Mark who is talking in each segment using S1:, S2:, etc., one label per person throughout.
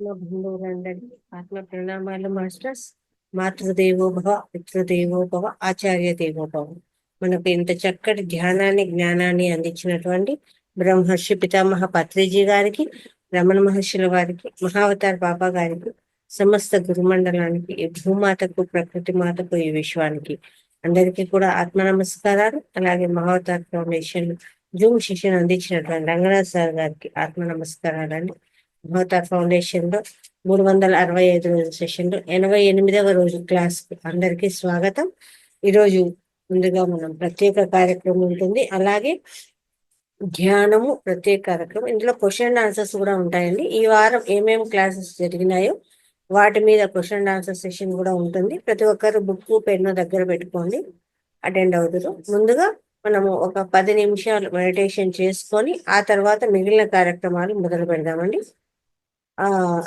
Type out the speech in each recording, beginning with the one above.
S1: మా బంధువులందరికీ ఆత్మ ప్రణామాలు మాస్టర్స్. మాతృదేవో భవ, పితృదేవో భవ, ఆచార్య దేవో భవ. మనకు ఇంత చక్కటి ధ్యానాన్ని జ్ఞానాన్ని అందించినటువంటి బ్రహ్మర్షి పితామహ పత్రిజీ గారికి, రమణ మహర్షుల వారికి, మహావతార్ బాబా గారికి, సమస్త గురుమండలానికి, ఈ భూమాతకు, ప్రకృతి మాతకు, ఈ విశ్వానికి అందరికీ కూడా ఆత్మ నమస్కారాలు. అలాగే మహావతార్ ఫౌండేషన్ జూమ్ శిక్షణ అందించినటువంటి రంగనాథ్ సార్ గారికి ఆత్మ నమస్కారాలండి. మహతార్ ఫౌండేషన్ లో 365 రోజుల సెషన్లు 88వ రోజు క్లాస్ అందరికీ స్వాగతం. ఈరోజు ముందుగా మనం ప్రత్యేక కార్యక్రమం ఉంటుంది, అలాగే ధ్యానము ప్రత్యేక కార్యక్రమం. ఇందులో క్వశ్చన్ అండ్ ఆన్సర్స్ కూడా ఉంటాయండి. ఈ వారం ఏమేమి క్లాసెస్ జరిగినాయో వాటి మీద క్వశ్చన్ అండ్ ఆన్సర్ సెషన్ కూడా ఉంటుంది. ప్రతి ఒక్కరు బుక్ పెన్ను దగ్గర పెట్టుకోండి, అటెండ్ అవుతారు. ముందుగా మనము ఒక 10 నిమిషాలు మెడిటేషన్ చేసుకొని ఆ తర్వాత మిగిలిన కార్యక్రమాలు మొదలు పెడదామండి.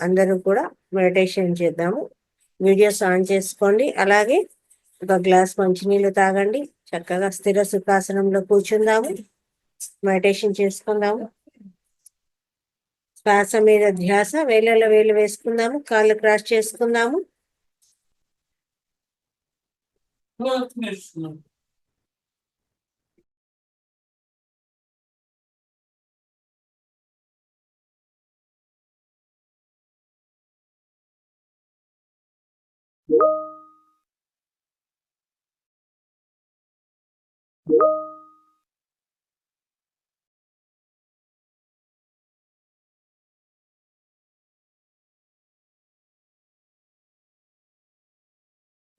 S1: అందరూ కూడా మెడిటేషన్ చేద్దాము. వీడియోస్ ఆన్ చేసుకోండి. అలాగే ఒక గ్లాస్ మంచినీళ్ళు తాగండి. చక్కగా స్థిర సుఖాసనంలో కూర్చుందాము, మెడిటేషన్ చేసుకుందాము. శ్వాస మీద ధ్యాస, వేళ్ళలో వేలు వేసుకుందాము, కాళ్ళు క్రాస్ చేసుకుందాము.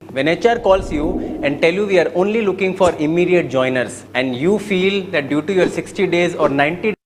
S2: When HR calls you and tell you we are only looking for immediate joiners, and you feel that due to your 60 days or 90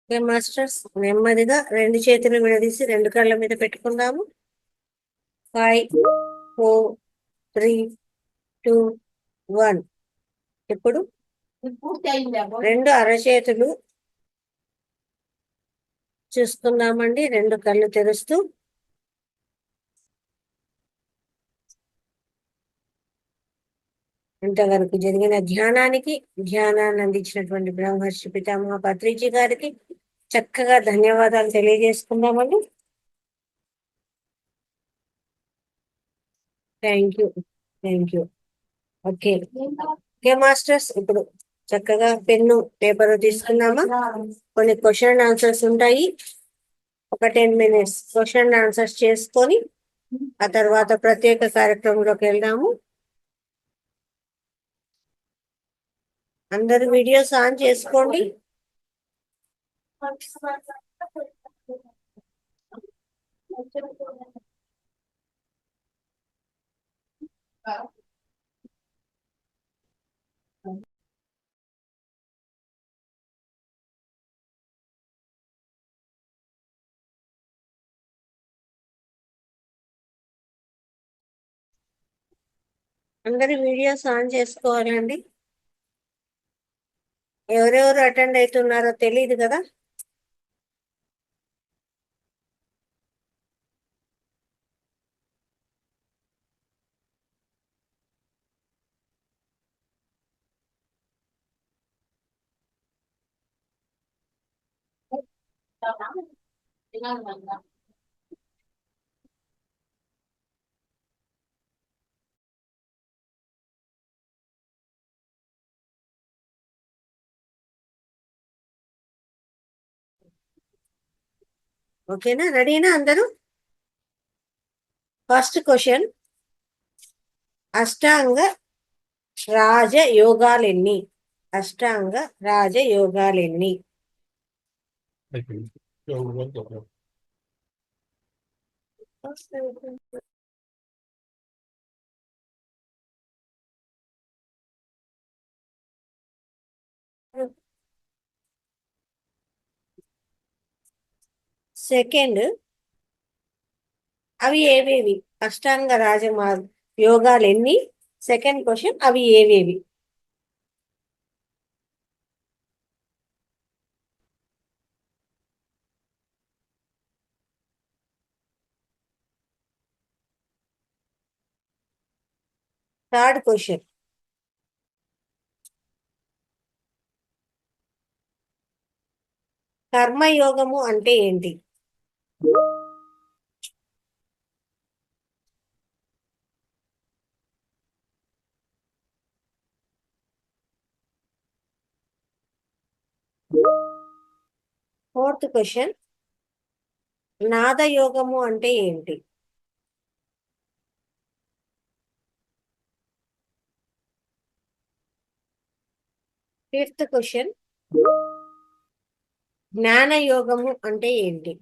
S1: okay masters, నెమ్మదిగా రెండు చేతులు విడదీసి రెండు కళ్ళ మీద పెట్టుకుందాము. 5, 4, 3, 2, 1. ఇప్పుడు రెండు అరచేతులు చూసుకుందామండి, రెండు కళ్ళు తెరుస్తూ. ఇంతవరకు జరిగిన ధ్యానాన్ని అందించినటువంటి బ్రహ్మర్షి పితామహ పత్రిజీ గారికి చక్కగా ధన్యవాదాలు తెలియజేసుకుందామండి. Thank you. ఓకే మాస్టర్స్, ఇప్పుడు చక్కగా పెన్ను పేపర్ తీసుకుందామా? కొన్ని క్వశ్చన్ ఆన్సర్స్ ఉంటాయి. ఒక 10 minutes క్వశ్చన్ ఆన్సర్స్ చేసుకొని ఆ తర్వాత ప్రత్యేక కార్యక్రమంలోకి వెళ్దాము. అందరు వీడియోస్ ఆన్ చేసుకోండి. అందరు వీడియోస్ ఆన్ చేసుకోవాలండి. ఎవరెవరు అటెండ్ అవుతున్నారో తెలియదు కదా. ఓకేనా, రెడీనా అందరూ? ఫస్ట్ క్వశ్చన్, అష్టాంగ రాజయోగాలెన్ని? అష్టాంగ రాజయోగాలెన్ని? సెకండ్, అవి ఏవేవి? అష్టాంగ యోగాలు ఎన్ని? సెకండ్ క్వశ్చన్, అవి ఏవేవి? థర్డ్ క్వశ్చన్, కర్మయోగము అంటే ఏంటి? ఫోర్త్ క్వశ్చన్, నాదయోగము అంటే ఏంటి? ఫిఫ్త్ క్వశ్చన్, జ్ఞానయోగము అంటే ఏంటి?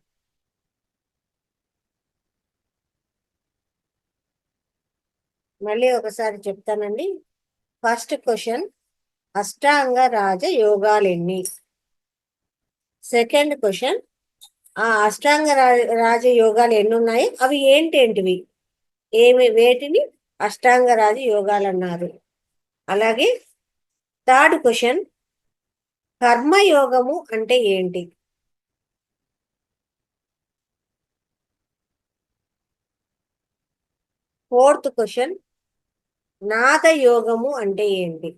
S1: మళ్ళీ ఒకసారి చెప్తానండి. ఫస్ట్ క్వశ్చన్, అష్టాంగ రాజయోగాలెన్ని? సెకండ్ క్వశ్చన్, ఆ అష్టాంగ రాజయోగాలు ఎన్ని ఉన్నాయి, అవి ఏంటేంటివి? వేటిని అష్టాంగ రాజయోగాలు అన్నారు? అలాగే థర్డ్ క్వశ్చన్, కర్మయోగము అంటే ఏంటి? ఫోర్త్ క్వశ్చన్, నాదయోగము అంటే ఏంటి?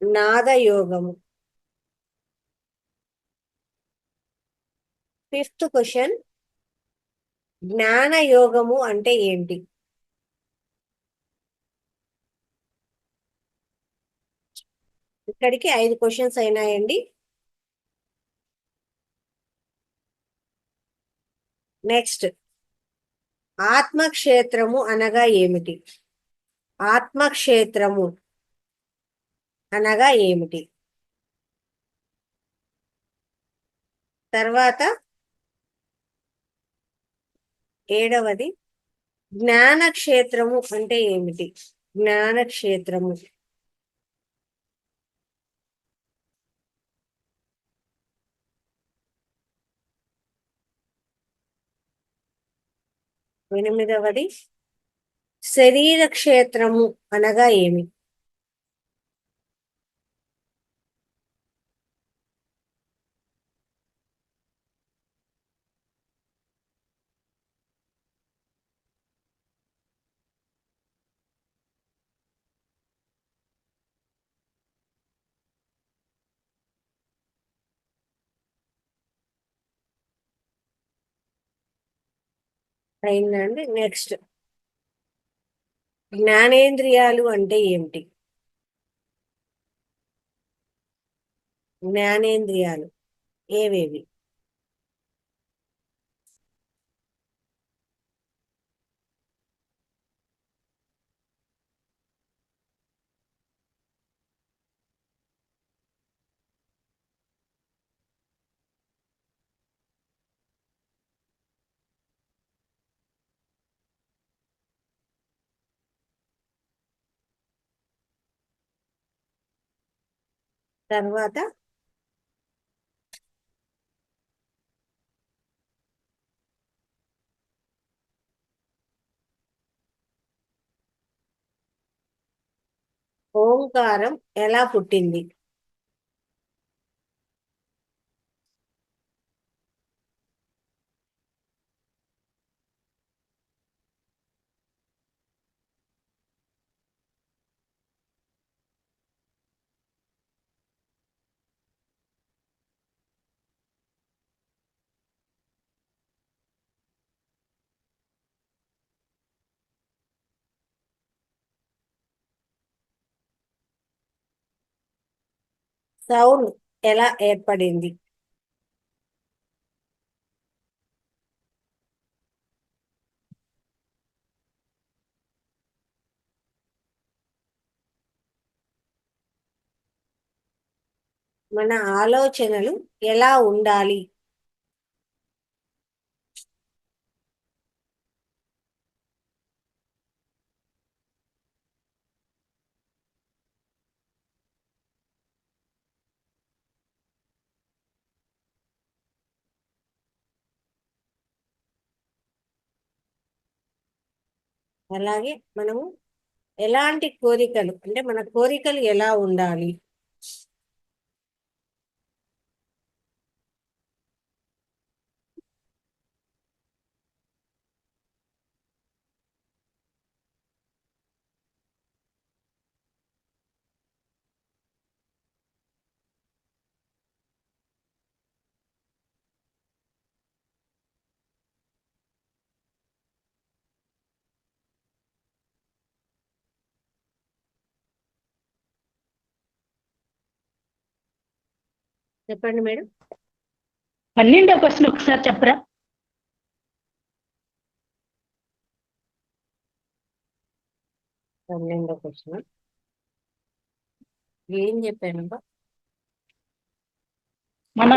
S1: నాదయోగము. ఫిఫ్త్ క్వశ్చన్, జ్ఞానయోగము అంటే ఏంటి? ఇక్కడికి 5 క్వశ్చన్స్ అయినాయండి. నెక్స్ట్, ఆత్మక్షేత్రము అనగా ఏమిటి? ఆత్మక్షేత్రము అనగా ఏమిటి? తర్వాత 7వది, జ్ఞానక్షేత్రము అంటే ఏమిటి? జ్ఞానక్షేత్రము. 8వది శరీర క్షేత్రము అనగా ఏమి? అయిందండి. నెక్స్ట్, జ్ఞానేంద్రియాలు అంటే ఏమిటి? జ్ఞానేంద్రియాలు ఏవేవి? తర్వాత ఓంకారం ఎలా పుట్టింది? సౌండ్ ఎలా ఏర్పడింది? మన ఆలోచనలు ఎలా ఉండాలి? అలాగే మనము ఎలాంటి కోరికలు, అంటే మన కోరికలు ఎలా ఉండాలి? చెప్పండి మేడం.
S3: 12వ క్వశ్చన్ ఒకసారి చెప్పరా?
S1: 12వ క్వశ్చన్ ఏం చెప్పానబ్బా?
S3: మన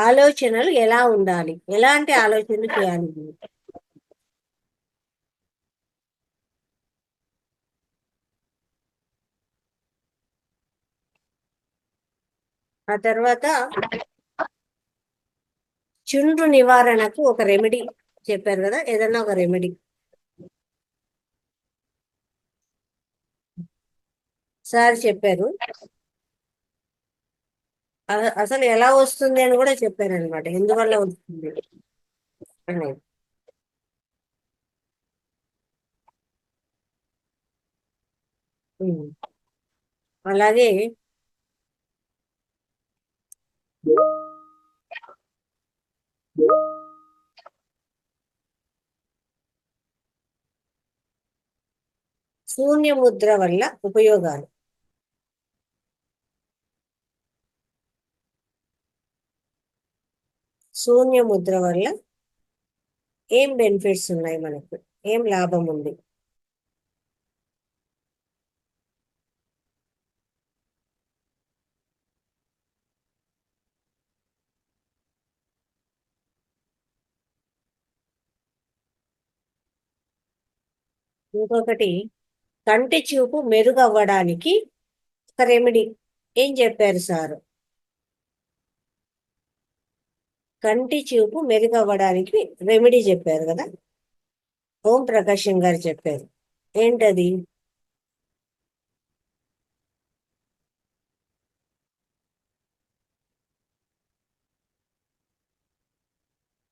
S1: ఆలోచనలు ఎలా ఉండాలి, ఎలాంటి ఆలోచనలు చేయాలి? ఆ తర్వాత చుండ్రు నివారణకు ఒక రెమెడీ చెప్పారు కదా, ఏదన్నా ఒక రెమెడీ సార్ చెప్పారు. అసలు ఎలా వస్తుంది అని కూడా చెప్పారు అనమాట, ఎందువల్ల వస్తుంది అనేది. అలాగే శూన్య ముద్ర వల్ల ఉపయోగాలు. శూన్య ముద్ర వల్ల ఏం బెనిఫిట్స్ ఉన్నాయి, మనకు ఏం లాభం ఉంది? ఇంకొకటి, కంటి చూపు మెరుగవ్వడానికి ఒక రెమెడీ ఏం చెప్పారు సార్? కంటి చూపు మెరుగవ్వడానికి రెమెడీ చెప్పారు కదా, ఓం ప్రకాశం గారు చెప్పారు. ఏంటది?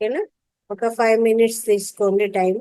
S1: ఓకేనా? ఒక 5 minutes తీసుకోండి టైం.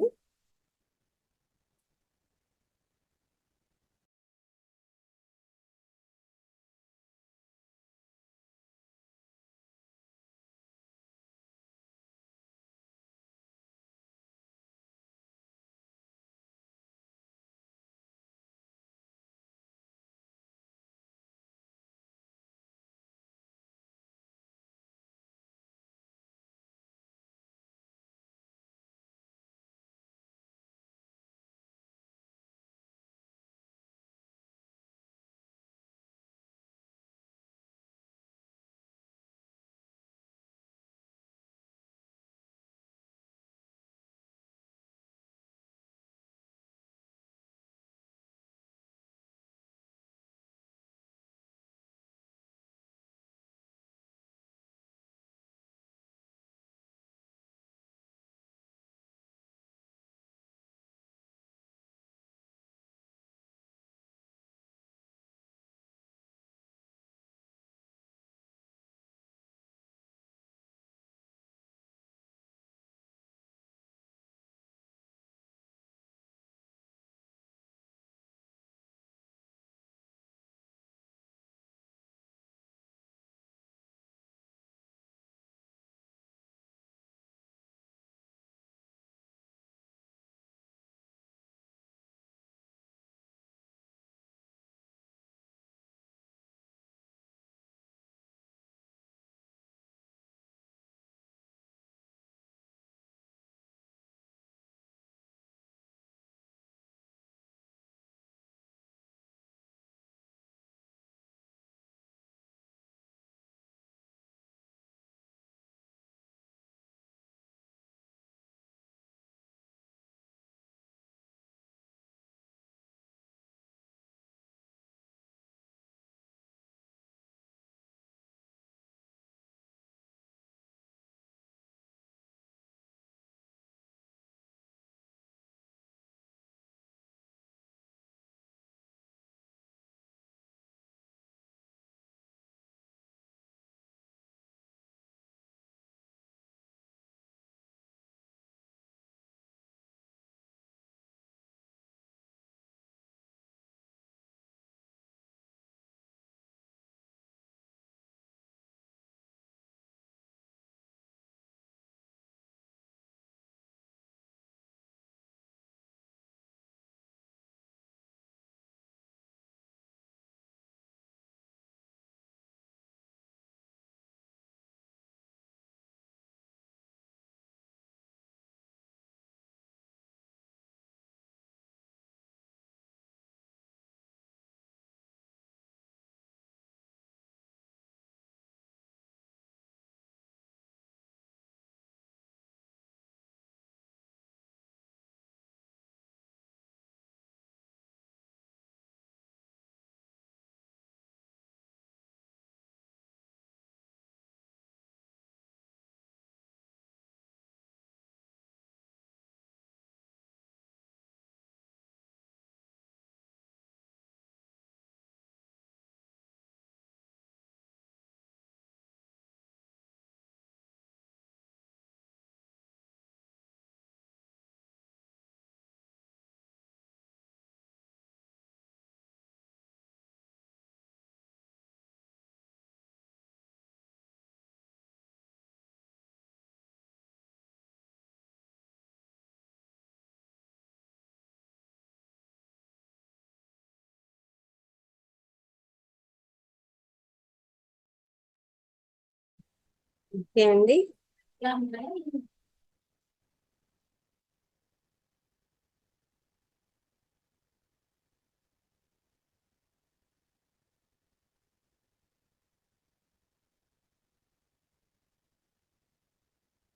S1: ఓకే అండి.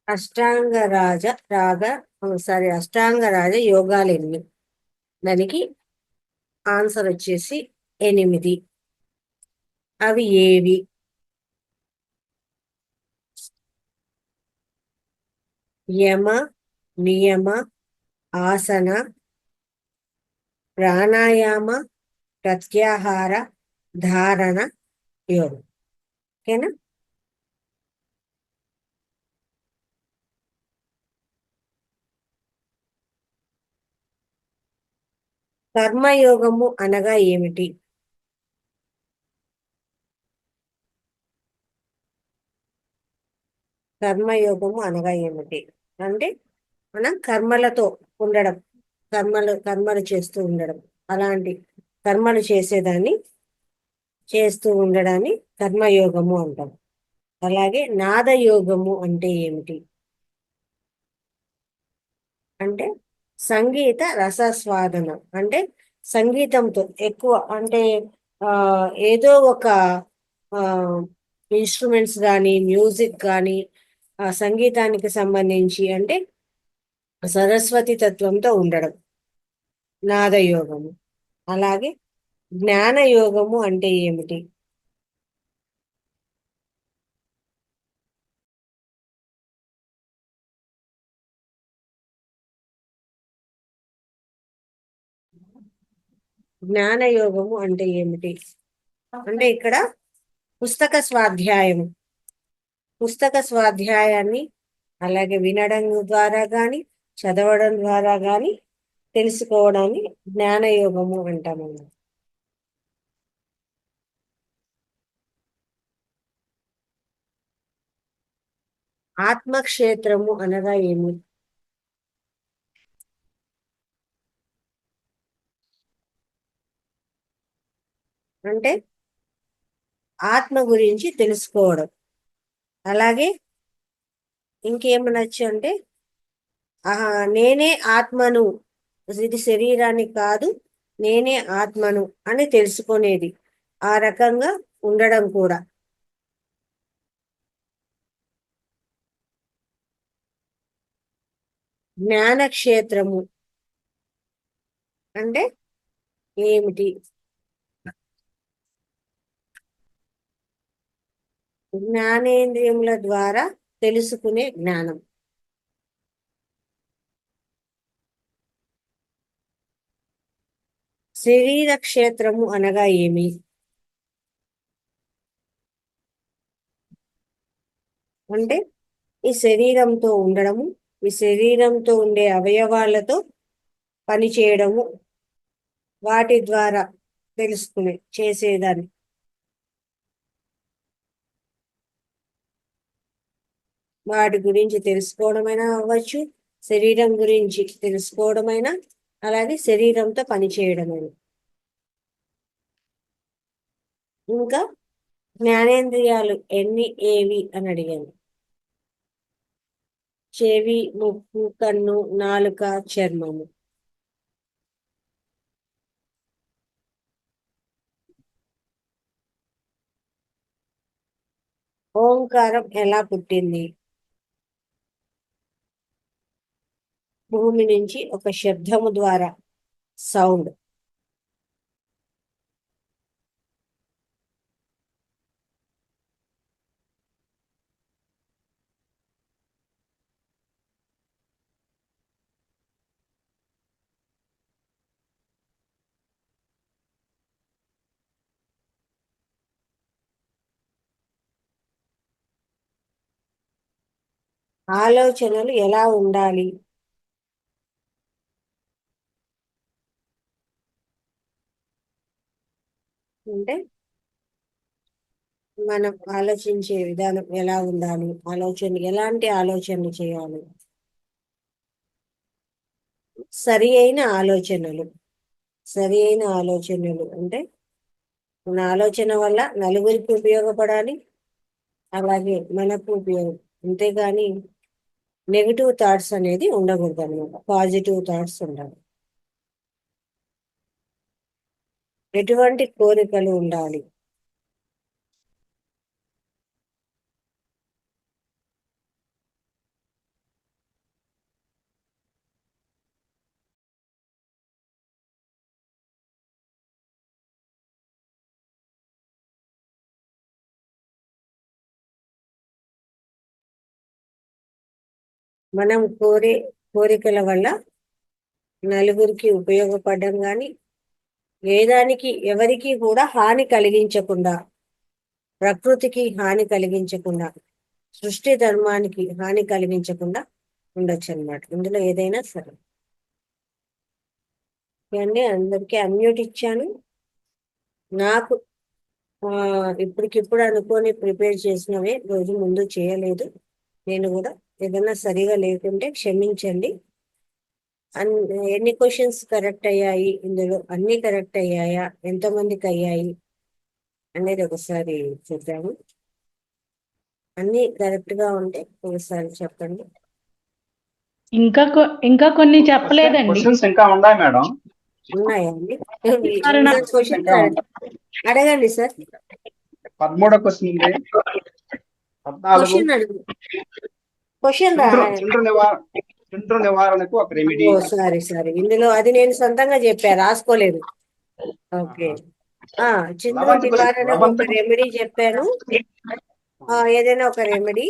S1: అష్టాంగ రాజ యోగాలు ఎన్ని? దానికి ఆన్సర్ వచ్చేసి 8. అవి ఏవి? యమ, నియమ, ఆసన, ప్రాణాయామ, ప్రత్యాహార, ధారణ, యోగం. ఓకేనా? కర్మయోగము అనగా ఏమిటి? కర్మయోగము అనగా ఏమిటి అంటే మనం కర్మలతో ఉండడం, కర్మలు చేస్తూ ఉండడం, అలాంటి కర్మలు చేస్తూ ఉండడాన్ని కర్మయోగము అంటాం. అలాగే నాదయోగము అంటే ఏమిటి అంటే సంగీత రసస్వాదనం, అంటే సంగీతంతో ఎక్కువ అంటే ఆ ఏదో ఒక ఆ ఇన్స్ట్రుమెంట్స్ కానీ మ్యూజిక్ కానీ సంగీతానికి సంబంధించి అంటే సరస్వతి తత్వంతో ఉండడం నాదయోగము. అలాగే జ్ఞానయోగము అంటే ఏమిటి? జ్ఞానయోగము అంటే ఏమిటి అంటే ఇక్కడ పుస్తక స్వాధ్యాయము, పుస్తక స్వాధ్యాయాన్ని అలాగే వినడం ద్వారా కానీ చదవడం ద్వారా కానీ తెలుసుకోవడాన్ని జ్ఞానయోగము అంటాము. ఆత్మక్షేత్రము అనగా ఏమి అంటే ఆత్మ గురించి తెలుసుకోవడం. అలాగే ఇంకేమనొచ్చు అంటే నేనే ఆత్మను, ఇది శరీరాన్ని కాదు, నేనే ఆత్మను అని తెలుసుకునేది, ఆ రకంగా ఉండడం కూడా. జ్ఞానక్షేత్రము అంటే ఏమిటి? జ్ఞానేంద్రియముల ద్వారా తెలుసుకునే జ్ఞానం. శరీర క్షేత్రము అనగా ఏమి అంటే ఈ శరీరంతో ఉండడము, ఈ శరీరంతో ఉండే అవయవాలతో పని చేయడము, వాటి ద్వారా చేసేదాన్ని. వాటి గురించి తెలుసుకోవడమైనా అవ్వచ్చు, శరీరం గురించి తెలుసుకోవడమైనా, అలాగే శరీరంతో పని చేయడమైనా. ఇంకా జ్ఞానేంద్రియాలు ఎన్ని ఏవి అని అడిగాను. చెవి, ముక్కు, కన్ను, నాలుక, చర్మము. ఓంకారం ఎలా పుట్టింది? భూమి నుంచి ఒక శబ్దము ద్వారా, సౌండ్. ఆలోచనలు ఎలా ఉండాలి అంటే మనం ఆలోచించే విధానం ఎలా ఉండాలి, ఎలాంటి ఆలోచనలు చేయాలి? సరి అయిన ఆలోచనలు. సరి అయిన ఆలోచనలు అంటే మన ఆలోచన వల్ల నలుగురికి ఉపయోగపడాలి, అలాగే మనకు ఉపయోగం. అంతేగాని నెగిటివ్ థాట్స్ అనేది ఉండకూడదు అనమాట, పాజిటివ్ థాట్స్ ఉండాలి. ఎటువంటి కోరికలు ఉండాలి? మనం కోరికల వల్ల నలుగురికి ఉపయోగపడడం కానీ ఎవరికి కూడా హాని కలిగించకుండా, ప్రకృతికి హాని కలిగించకుండా, సృష్టి ధర్మానికి హాని కలిగించకుండా ఉండొచ్చు అన్నమాట. ఇందులో ఏదైనా సరే. అండి అందరికీ అన్మ్యూట్ ఇచ్చాను. నాకు ఇప్పటికిప్పుడు అనుకొని ప్రిపేర్ చేసినవే, రోజు ముందు చేయలేదు. నేను కూడా ఏదైనా సరిగా లేకుంటే క్షమించండి. ఎన్ని క్వశ్చన్స్ కరెక్ట్ అయ్యాయి, ఇందులో అన్ని కరెక్ట్ అయ్యాయా, ఎంతమందికి అయ్యాయి అనేది ఒకసారి చూద్దాము. అన్ని కరెక్ట్ గా ఉంటే ఒకసారి చెప్పండి.
S3: ఇంకా కొన్ని చెప్పలేదండి.
S4: క్వశ్చన్స్ ఇంకా ఉన్నాయి మేడం.
S1: ఉన్నాయా అండి?
S4: Questions ఇంకా
S1: అడగండి సార్.
S4: 13వ క్వశ్చన్ ఉంది. 14
S1: క్వశ్చన్ అడుగు. క్వశ్చన్
S4: చుండ్రు నివారణకు ఒక రెమెడీ.
S1: సారీ ఇందులో అది నేను సొంతంగా చెప్పా, రాసుకోలేదు. ఓకే. చింద్రు నివారణకు ఒక రెమెడీ చెప్పాను. ఏదైనా ఒక రెమెడీ.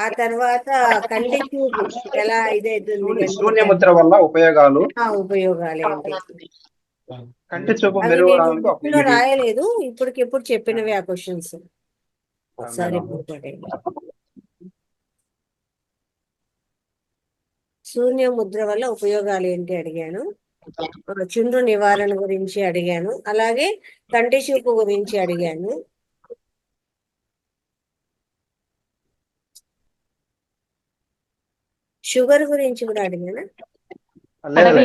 S1: ఆ తర్వాత కంటి చూపు ఎలా ఇదైతుంది,
S4: శూన్యముద్ర వల్ల ఉపయోగాలు.
S1: ఉపయోగాలు ఏంటి,
S4: కంటి చూపు
S1: అవి నేను
S4: మెరుగుపడడానికి ఒక
S1: బుక్ లో
S4: రెమెడీ.
S1: రాయలేదు, ఇప్పటికిప్పుడు చెప్పినవి ఆ క్వశ్చన్స్. ఒకసారి శూన్య ముద్ర వల్ల ఉపయోగాలు ఏంటి అడిగాను. చుండ్రు నివారణ గురించి అడిగాను. అలాగే కంటి చూపు గురించి అడిగాను. షుగర్ గురించి కూడా అడిగానా?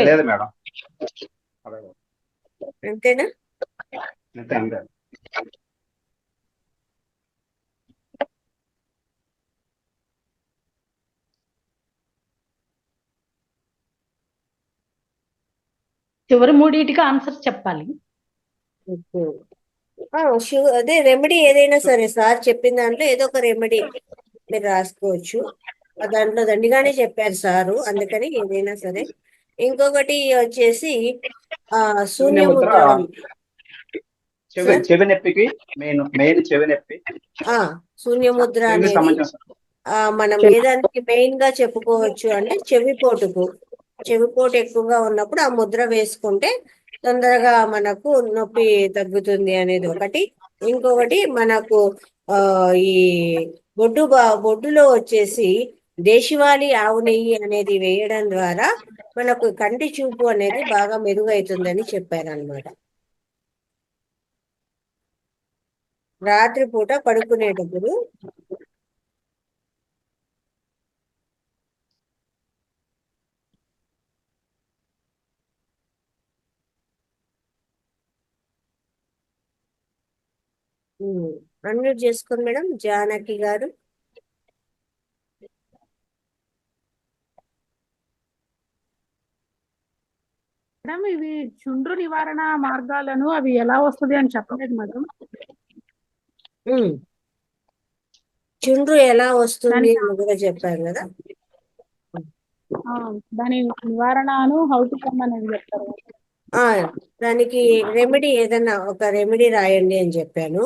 S4: లేదు మేడం.
S1: అంతేనా?
S4: అంతే.
S3: చివరి మూడింటికి ఆన్సర్స్ చెప్పాలి.
S1: అదే రెమెడీ ఏదైనా సరే, సార్ చెప్పిన దాంట్లో ఏదో ఒక రెమెడీ మీరు రాసుకోవచ్చు. దాంట్లో దండిగానే చెప్పారు సారు, అందుకని ఏదైనా సరే. ఇంకొకటి వచ్చేసి శూన్యముద్ర.
S4: చెవి నొప్పికి మెయిన్ చెవి నొప్పి.
S1: శూన్యముద్ర అనేది మనం ఏదానికి మెయిన్ గా చెప్పుకోవచ్చు అంటే చెవిపోటు ఎక్కువగా ఉన్నప్పుడు ఆ ముద్ర వేసుకుంటే తొందరగా మనకు నొప్పి తగ్గుతుంది అనేది ఒకటి. ఇంకొకటి మనకు ఈ బొడ్డులో వచ్చేసి దేశవాళీ ఆవు నెయ్యి అనేది వేయడం ద్వారా మనకు కంటి చూపు అనేది బాగా మెరుగవుతుందని చెప్పారనమాట. రాత్రిపూట పడుకునేటప్పుడు అన్మ్యూట్ చేసుకోండి మేడం. జానకి గారు.
S5: మేడం ఇవి చుండ్రు నివారణ మార్గాలను అవి ఎలా వస్తుంది అని చెప్పలేదు మేడం.
S1: చుండ్రు ఎలా వస్తుంది అని కూడా చెప్పారు కదా.
S5: దాని నివారణను హౌ టు కమ్ అని చెప్తారు.
S1: దానికి రెమెడీ ఏదన్నా ఒక రెమెడీ రాయండి అని చెప్పాను.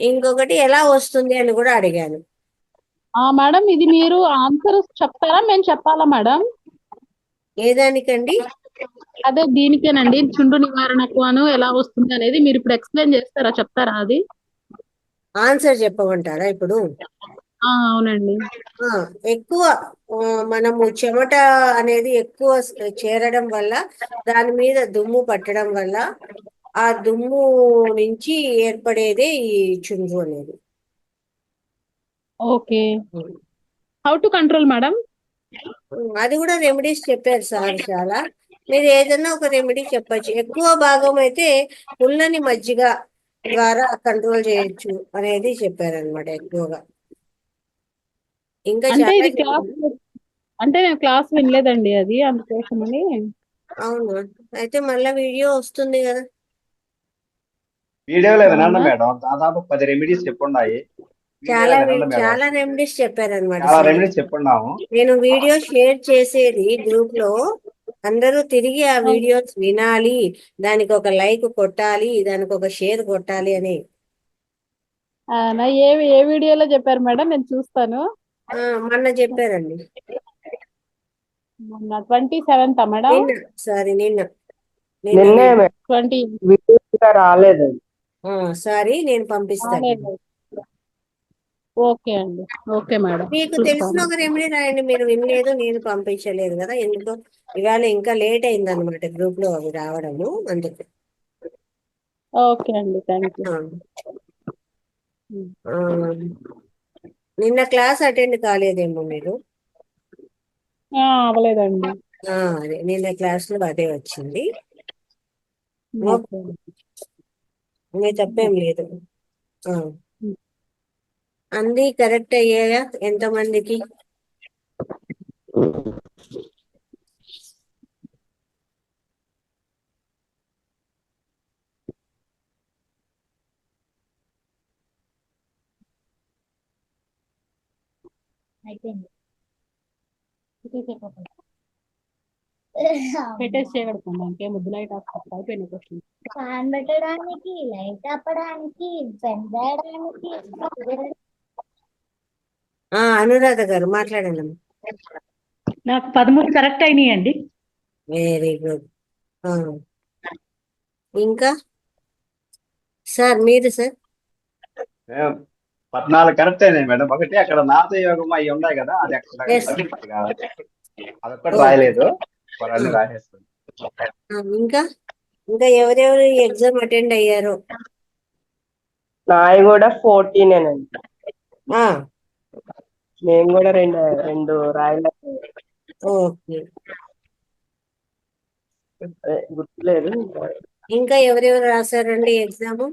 S1: ఇంకొకటి ఎలా వస్తుంది అని కూడా అడిగాను.
S5: మేడం ఇది మీరు ఆన్సర్ చెప్తారా, మేము చెప్పాలా మేడం?
S1: ఏదానికండి?
S5: అదే దీనికేనండి, చుండ్రు నివారణకు అను ఎలా వస్తుంది అనేది మీరు ఇప్పుడు ఎక్స్ప్లెయిన్ చేస్తారా, చెప్తారా? అది
S1: ఆన్సర్ చెప్పమంటారా ఇప్పుడు?
S5: అవునండి.
S1: ఎక్కువ మనము చెమట అనేది ఎక్కువ చేరడం వల్ల, దాని మీద దుమ్ము పట్టడం వల్ల, ఆ దుమ్ము నుంచి ఏర్పడేదే ఈ చుండ్రు అనేది.
S5: Okay. How to control madam?
S1: అది కూడా రెమెడీస్ చెప్పారు సార్ చాలా. మీరు ఏదైనా ఒక రెమెడీ చెప్పచ్చు. ఎక్కువ భాగం అయితే పుల్లని మజ్జిగ ద్వారా కంట్రోల్ చేయొచ్చు అనేది చెప్పారనమాట ఎక్కువగా. ఇంకా
S5: అంటే
S1: చాలా
S5: ఇది అంటే నేను క్లాస్ వినలేదండి, అది అందుకోసమని.
S1: అవును, అయితే మళ్ళా వీడియో వస్తుంది కదా.
S4: వీడియోలో వినండి మేడం. దాదాపు 10 రెమెడీస్ చెప్పున్నాయి.
S1: చాలా రెమెడీస్ చెప్పారనమాట.
S4: చెప్పున్నాము.
S1: నేను వీడియో షేర్ చేసేది గ్రూప్ లో, అందరూ తిరిగి ఆ వీడియోస్ వినాలి, దానికి ఒక లైక్ కొట్టాలి, దానికి ఒక షేర్ కొట్టాలి అని.
S5: ఏ వీడియోలో చెప్పారు మేడం? నేను చూస్తాను.
S1: మొన్న చెప్పారండి.
S5: మొన్న 27th మేడం?
S1: నిన్న సారీ నిన్న
S6: నిన్నే
S5: 20
S6: వీడియో రాలేదు.
S1: సారీ నేను పంపిస్తాను.
S5: రాలేదు. ఓకే అండి. Okay madam.
S1: మీకు తెలిసిన ఒక రెమెడీ రాయండి. మీరు వినలేదు, నేను పంపించలేదు కదా, ఎందుకో ఇవాళ ఇంకా లేట్ అయిందన్నమాట గ్రూప్ లో అవి రావడము, అందుకు.
S5: ఓకే అండి. Thank you.
S1: ఆ, నిన్న క్లాస్ అటెండ్ కాలేదేమో మీరు.
S5: అవ్వలేదండి.
S1: అదే నిన్న క్లాస్ లో అదే వచ్చింది.
S5: ఓకే.
S1: మీ తప్పేం లేదు. అన్నీ కరెక్ట్ అయ్యాయా ఎంతమందికి?
S5: అయిపోయింది. పెట్టేసి చేయగలుగుతాం. ఇంకేం ముద్దులైట్ అయిపోయింది క్వశ్చన్.
S7: ఫ్యాన్ పెట్టడానికి, లైట్ ఆపడానికి, పెన్ వేయడానికి.
S1: అనురాధ గారు మాట్లాడండి.
S3: నాకు 13 కరెక్ట్ అయినాయండి.
S1: Very good. ఇంకా సార్ మీరు సార్
S4: 14 కరెక్ట్ అయినాయి మేడం. ఒకటి అక్కడ నాతో యోగం అవి ఉన్నాయి కదా, అది అక్కడ
S1: Yes.
S4: అదొక్కటి రాయలేదు, అన్ని రాసేస్తుంది.
S1: ఇంకా ఇంకా ఎవరెవరు ఎగ్జామ్ అటెండ్ అయ్యారో?
S6: నాయి కూడా 14
S1: ఆ,
S6: నేను కూడా రెండు రాయలేదు.
S1: ఓకే.
S6: గుర్తులేదు.
S1: ఇంకా ఎవరెవరు రాశారండి ఎగ్జామ్?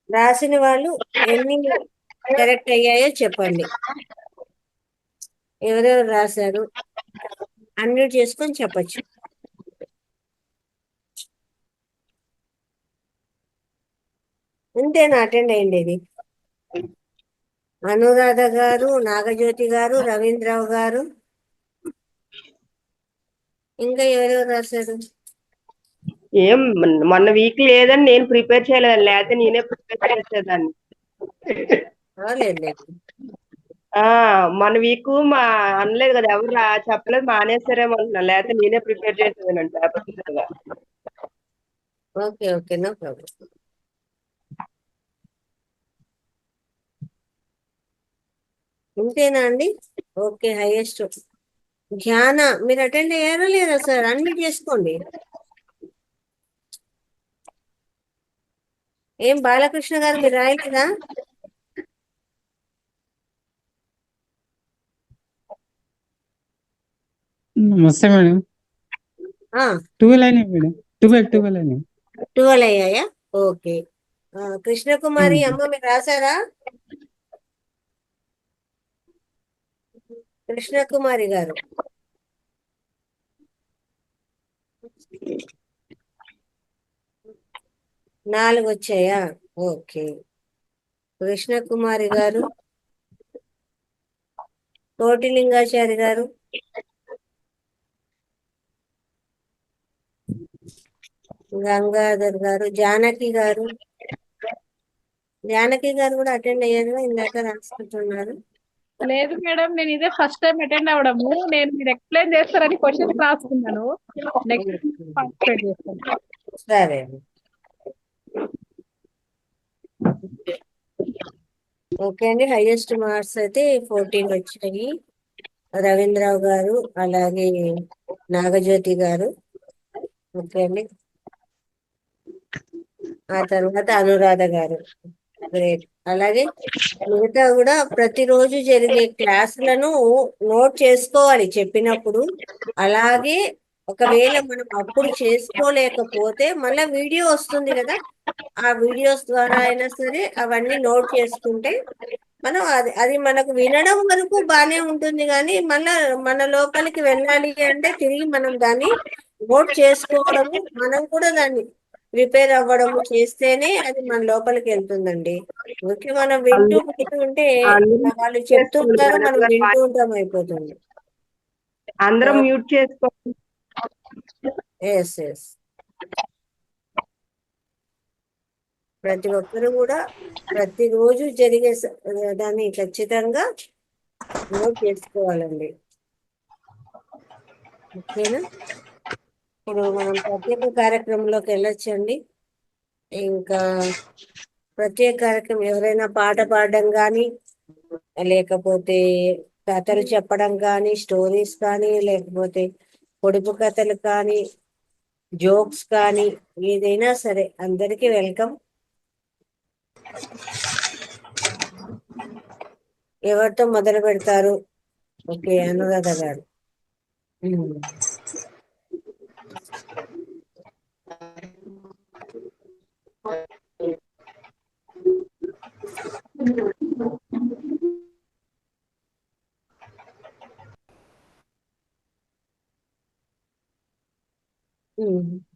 S1: రాసిన వాళ్ళు ఎన్ని కరెక్ట్ అయ్యాయో చెప్పండి. ఎవరెవరు రాశారు అన్మ్యూట్ చేసుకొని చెప్పచ్చు. ఇంతేనా అటెండ్ అయ్యిండేది? అనురాధ గారు, నాగజ్యోతి గారు, రవీంద్రరావు గారు, ఇంకా ఎవరెవరు రాశారు?
S6: ఏం మొన్న వీక్ లేదని నేను ప్రిపేర్ చేయలేదు, లేకపోతే నేనే ప్రిపేర్ చేసేదాన్ని.
S1: రాలేదు.
S6: మన వీక్ అనలేదు కదా, ఎవరు చెప్పలేదు, మానేస్తారేమో అంటున్నా, లేకపోతే నేనే ప్రిపేర్ చేసేదానండి paper.
S1: Okay okay, no problem. ఇంతేనా అండి? ఓకే. హైయెస్ట్ ధ్యాన మీరు అటెండ్ అయ్యారా లేదా సార్? అన్మ్యూట్ చేసుకోండి. ఏం బాలకృష్ణ గారు మీరు రాయలేదా?
S8: నమస్తే మేడం. 12 అయినాయి మేడం. 12 అయినాయి.
S1: 12 అయ్యాయా? ఓకే. కృష్ణకుమారి అమ్మ మీరు రాశారా? కృష్ణకుమారి గారు నాలుగు వచ్చాయా? ఓకే. కృష్ణకుమారి గారు, కోటిలింగాచారి గారు, గంగాధర్ గారు, జానకి గారు. జానకి గారు కూడా అటెండ్ అయ్యారు, ఇందాక రాసుకుంటున్నారు.
S5: లేదు మేడం, నేను ఇదే ఫస్ట్ టైం అటెండ్ అవ్వడము. నేను మీరు ఎక్స్ప్లెయిన్ చేస్తారని క్వశ్చన్ రాసుకున్నాను. నెక్స్ట్ పార్టిసిపేట్ చేస్తాను.
S1: సరే. ఓకే అండి. హైయెస్ట్ మార్క్స్ అయితే 14 వచ్చాయి. రవీంద్రరావు గారు, అలాగే నాగజ్యోతి గారు. ఓకే అండి. ఆ తర్వాత అనురాధ గారు. గ్రేట్. అలాగే మిగతా కూడా ప్రతిరోజు జరిగే క్లాసులను నోట్ చేసుకోవాలి చెప్పినప్పుడు. అలాగే ఒకవేళ మనం అప్పుడు చేసుకోలేకపోతే మళ్ళీ వీడియో వస్తుంది కదా, ఆ వీడియోస్ ద్వారా అయినా సరే అవన్నీ నోట్ చేసుకుంటే మనం అది మనకు వినడం వరకు బాగానే ఉంటుంది, కానీ మళ్ళా మన లోపలికి వెళ్ళాలి అంటే తిరిగి మనం దాన్ని నోట్ చేసుకోవడము, మనం కూడా దాన్ని ప్రిపేర్ అవ్వడము చేస్తేనే అది మన లోపలికి వెళ్తుందండి. ఓకే, మనం వింటూ ఉంటే వాళ్ళు చెప్తుంటారు, మనం వింటూ ఉంటాం, అయిపోతుంది.
S6: అందరం మ్యూట్ చేసుకో.
S1: ఎస్. ప్రతి ఒక్కరు కూడా ప్రతిరోజు జరిగే దాన్ని ఖచ్చితంగా నోట్ చేసుకోవాలండి. ఓకేనా? ఇప్పుడు మనం ప్రత్యేక కార్యక్రమంలోకి వెళ్ళొచ్చండి. ఇంకా ప్రత్యేక కార్యక్రమం ఎవరైనా పాట పాడడం కానీ, లేకపోతే కథలు చెప్పడం కానీ, స్టోరీస్ కానీ, లేకపోతే పొడుపు కథలు కానీ, జోక్స్ కానీ, ఏదైనా సరే అందరికీ వెల్కమ్. ఎవరితో మొదలు పెడతారు? ఓకే, అనురాధ గారు.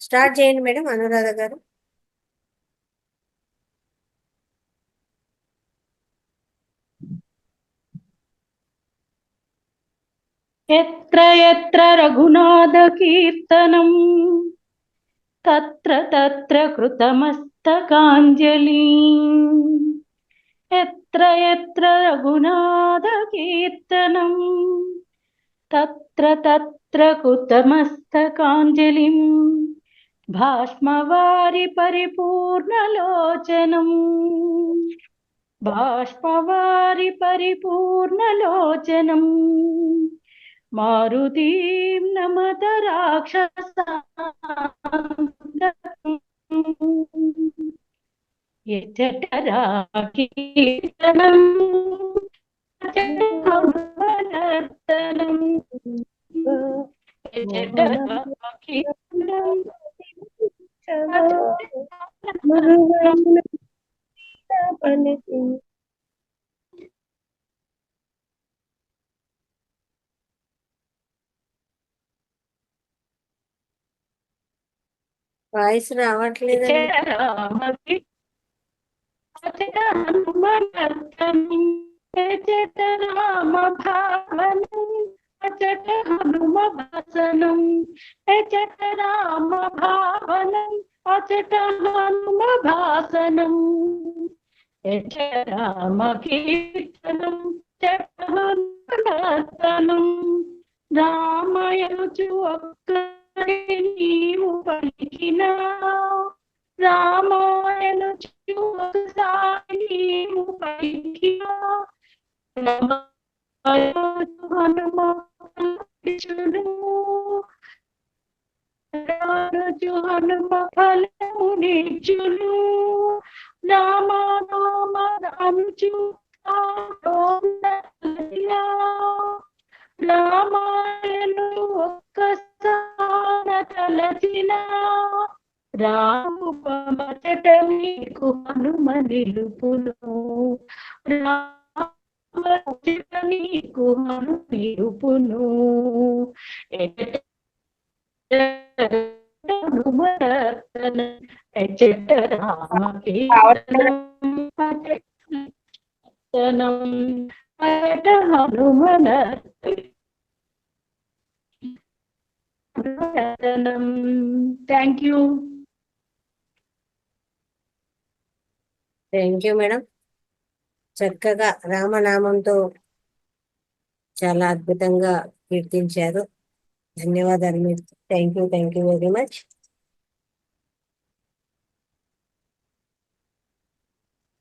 S1: స్టార్ట్ చేయండి మేడం, అనురాధ గారు.
S3: ఎత్ర ఎత్ర రఘునాథ కీర్తనం తత్ర తత్ర కృతమస్తకాంజలి. ఎత్ర ఎత్ర రఘునాథ కీర్తనం తత్ర తత్ర కృతమస్తకాంజలిం. భాష్మవారి పరిపూర్ణలోచనం బాష్పవారి పరిపూర్ణలోచనం. మారుతీం నమత రాక్షసాంతకం. యజఠరాకీర్తనం జగద్గురువనర్తనం. యజఠరాకీర్తనం
S1: వాయిస్ రావట్లేదండి.
S3: రామ భావనం అచట హనుమ భాసనం. అచట రామ భావనం అచట హనుమ భాసనం. యచ రామ కీర్తనం చట హనుమనర్తనం. రామయనుచు ఒక్కడే నీవు పలికినా, రామాయణుచు ఒకసారి నీవు పలికినా, హనుమ ఫలమునిచ్చును. రానుచు హనుమ ఫలమునిచ్చును. రామ రామ రానుచు రామాయణు ఒక్కసార తలచిన, రామచట నీకు హనుమ నిలుపును. రామచట నీకు హను నిలుపును. హనుమరతనం ఎచట రామ కీర్తనం అచట హనుమనర్తనం. Thank you.
S1: Thank you madam. చక్కగా రామనామంతో చాలా అద్భుతంగా కీర్తించారు. ధన్యవాదాలు మీరు. Thank you very much.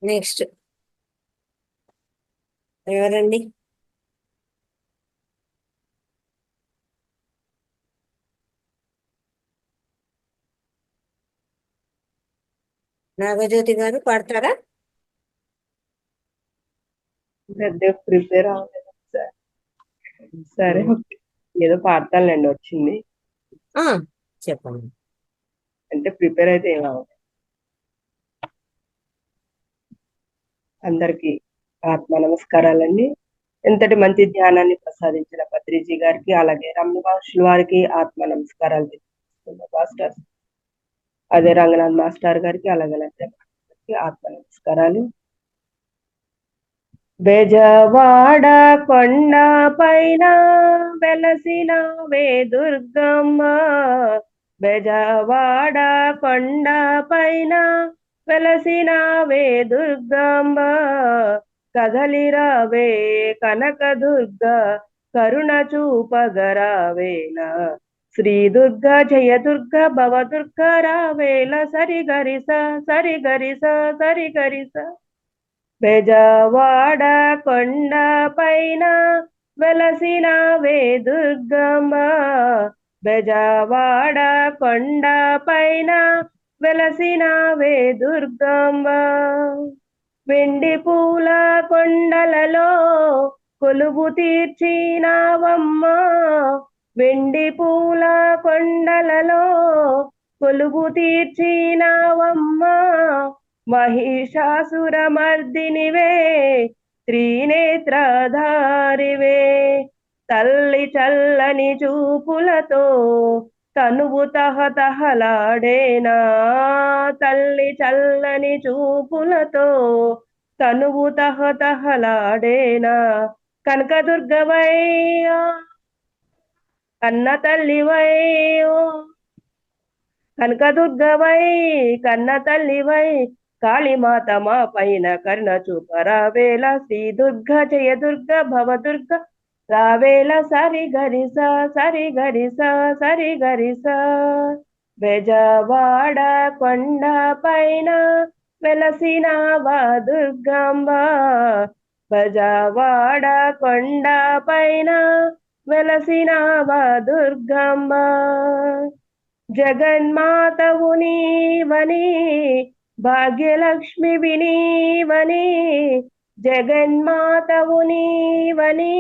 S1: Next ఎవరండి? నాగజ్యోతి గారు పాడతారా?
S6: ప్రిపేర్ అవ్వలేదు సార్. సరే, ఏదో పాడతానులేండి, వచ్చింది.
S1: చెప్పండి.
S6: అంటే ప్రిపేర్ అయితే ఏం అవ్వదు. అందరికి ఆత్మ నమస్కారాలండి. ఎంతటి మంచి ధ్యానాన్ని ప్రసాదించిన పత్రిజీ గారికి, అలాగే రమణ మహర్షుల వారికి ఆత్మ నమస్కారాలు తెలియజేస్తున్న మాస్టర్, అదే రంగనాథ్ మాస్టర్ గారికి, అలాగే గారికి ఆత్మ నమస్కారాలు. బెజవాడ కొండ పైన వెలసిన వే దుర్గమ్మ, బెజవాడ కొండ పైన వెలసినావే దుర్గాంబ కదలిరావే కనకదుర్గ కరుణ చూపగరావేల శ్రీ దుర్గ జయ దుర్గ భవ దుర్గ రావేల సరి గరిస సరి గరిస సరి గరిస బెజవాడ కొండ పైన వెలసినావే దుర్గమ్మ బెజవాడ కొండ పైన వెలసినావే దుర్గమ్మ వెండి పూల కొండలలో కొలువు తీర్చినావమ్మ వెండి పూల కొండలలో కొలువు తీర్చినావమ్మ మహిషాసురమర్దినివే త్రినేత్రధారివే తల్లి చల్లని చూపులతో తనువు తహతహలాడేనా తల్లి చల్లని చూపులతో తనువు తహతహలాడేనా కనకదుర్గవయ్యా కన్న తల్లివయ్యో కనకదుర్గవై కన్న తల్లివై కాళీమాత మా పైన కరుణ చూపరావేల శ్రీ దుర్గ జయ దుర్గ భవ దుర్గ రావేల సరి గరిస సరి గరిస సరి గరిస బెజవాడ కొండ పైన వెలసినావా దుర్గాంబ బెజవాడ కొండ పైన వెలసినావా దుర్గాంబ జగన్మాతవు నీవని భాగ్యలక్ష్మి వినీవని జగన్మాతవు నీవని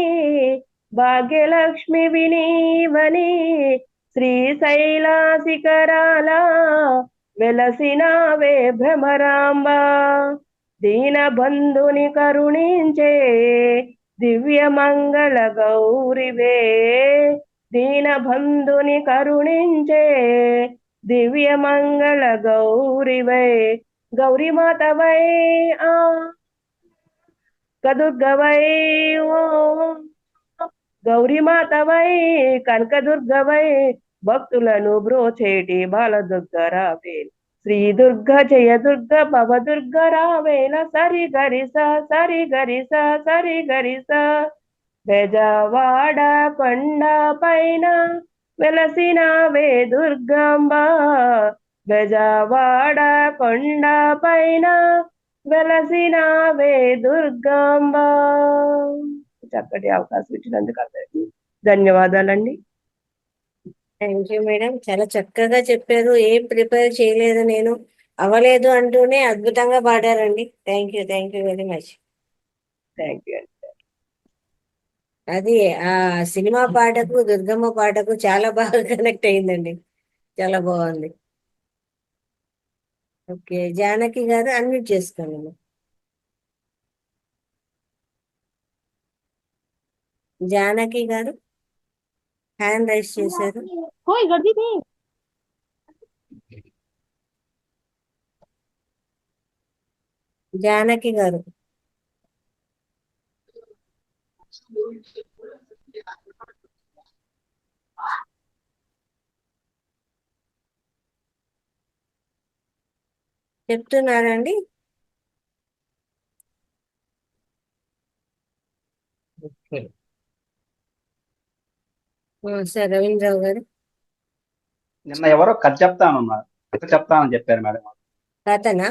S6: భాగ్యలక్ష్మి వినీవని శ్రీశైల శిఖరాల వెలసినావే భ్రమరాంబ దీనబంధుని కరుణించే దివ్య మంగళ గౌరివే దీనబంధుని కరుణించే దివ్య మంగళ గౌరివై గౌరీమాతవై ఆ కదుర్గవై ఓ గౌరీమాతవై కనకదుర్గవై భక్తులను బ్రోచేటి బాలదుర్గ రావేల శ్రీ దుర్గ జయ దుర్గ భవ దుర్గ రావేల సరి గరిస సరి గరిస సరి గరిస బెజవాడ కొండ పైన వెలసినావే దుర్గాంబ బెజవాడ కొండ పైన వెలసినావే దుర్గాంబ చక్కటి అవకాశం ఇచ్చినందుకు అందరికీ ధన్యవాదాలండి.
S1: థ్యాంక్ యూ మేడం, చాలా చక్కగా చెప్పారు. ఏం ప్రిపేర్ చేయలేదు నేను, అవ్వలేదు అంటూనే అద్భుతంగా పాడారండి. Thank you very much.
S6: Thank you.
S1: అది ఆ సినిమా పాటకు దుర్గమ్మ పాటకు చాలా బాగా కనెక్ట్ అయిందండి, చాలా బాగుంది. ఓకే, జానకి గారు అన్మ్యూట్ చేసుకోండి. జానకి గారు హ్యాండ్ రైస్ చేశారు.
S5: ఓయ్ గడ్డి
S1: జానకి గారు చెప్తున్నారండి. ఓకే సార్ రవీంద్రరావు గారు.
S4: నిన్న ఎవరో కథ చెప్తానన్నారు, కథ చెప్తానని చెప్పారు మేడం.
S1: కథనా?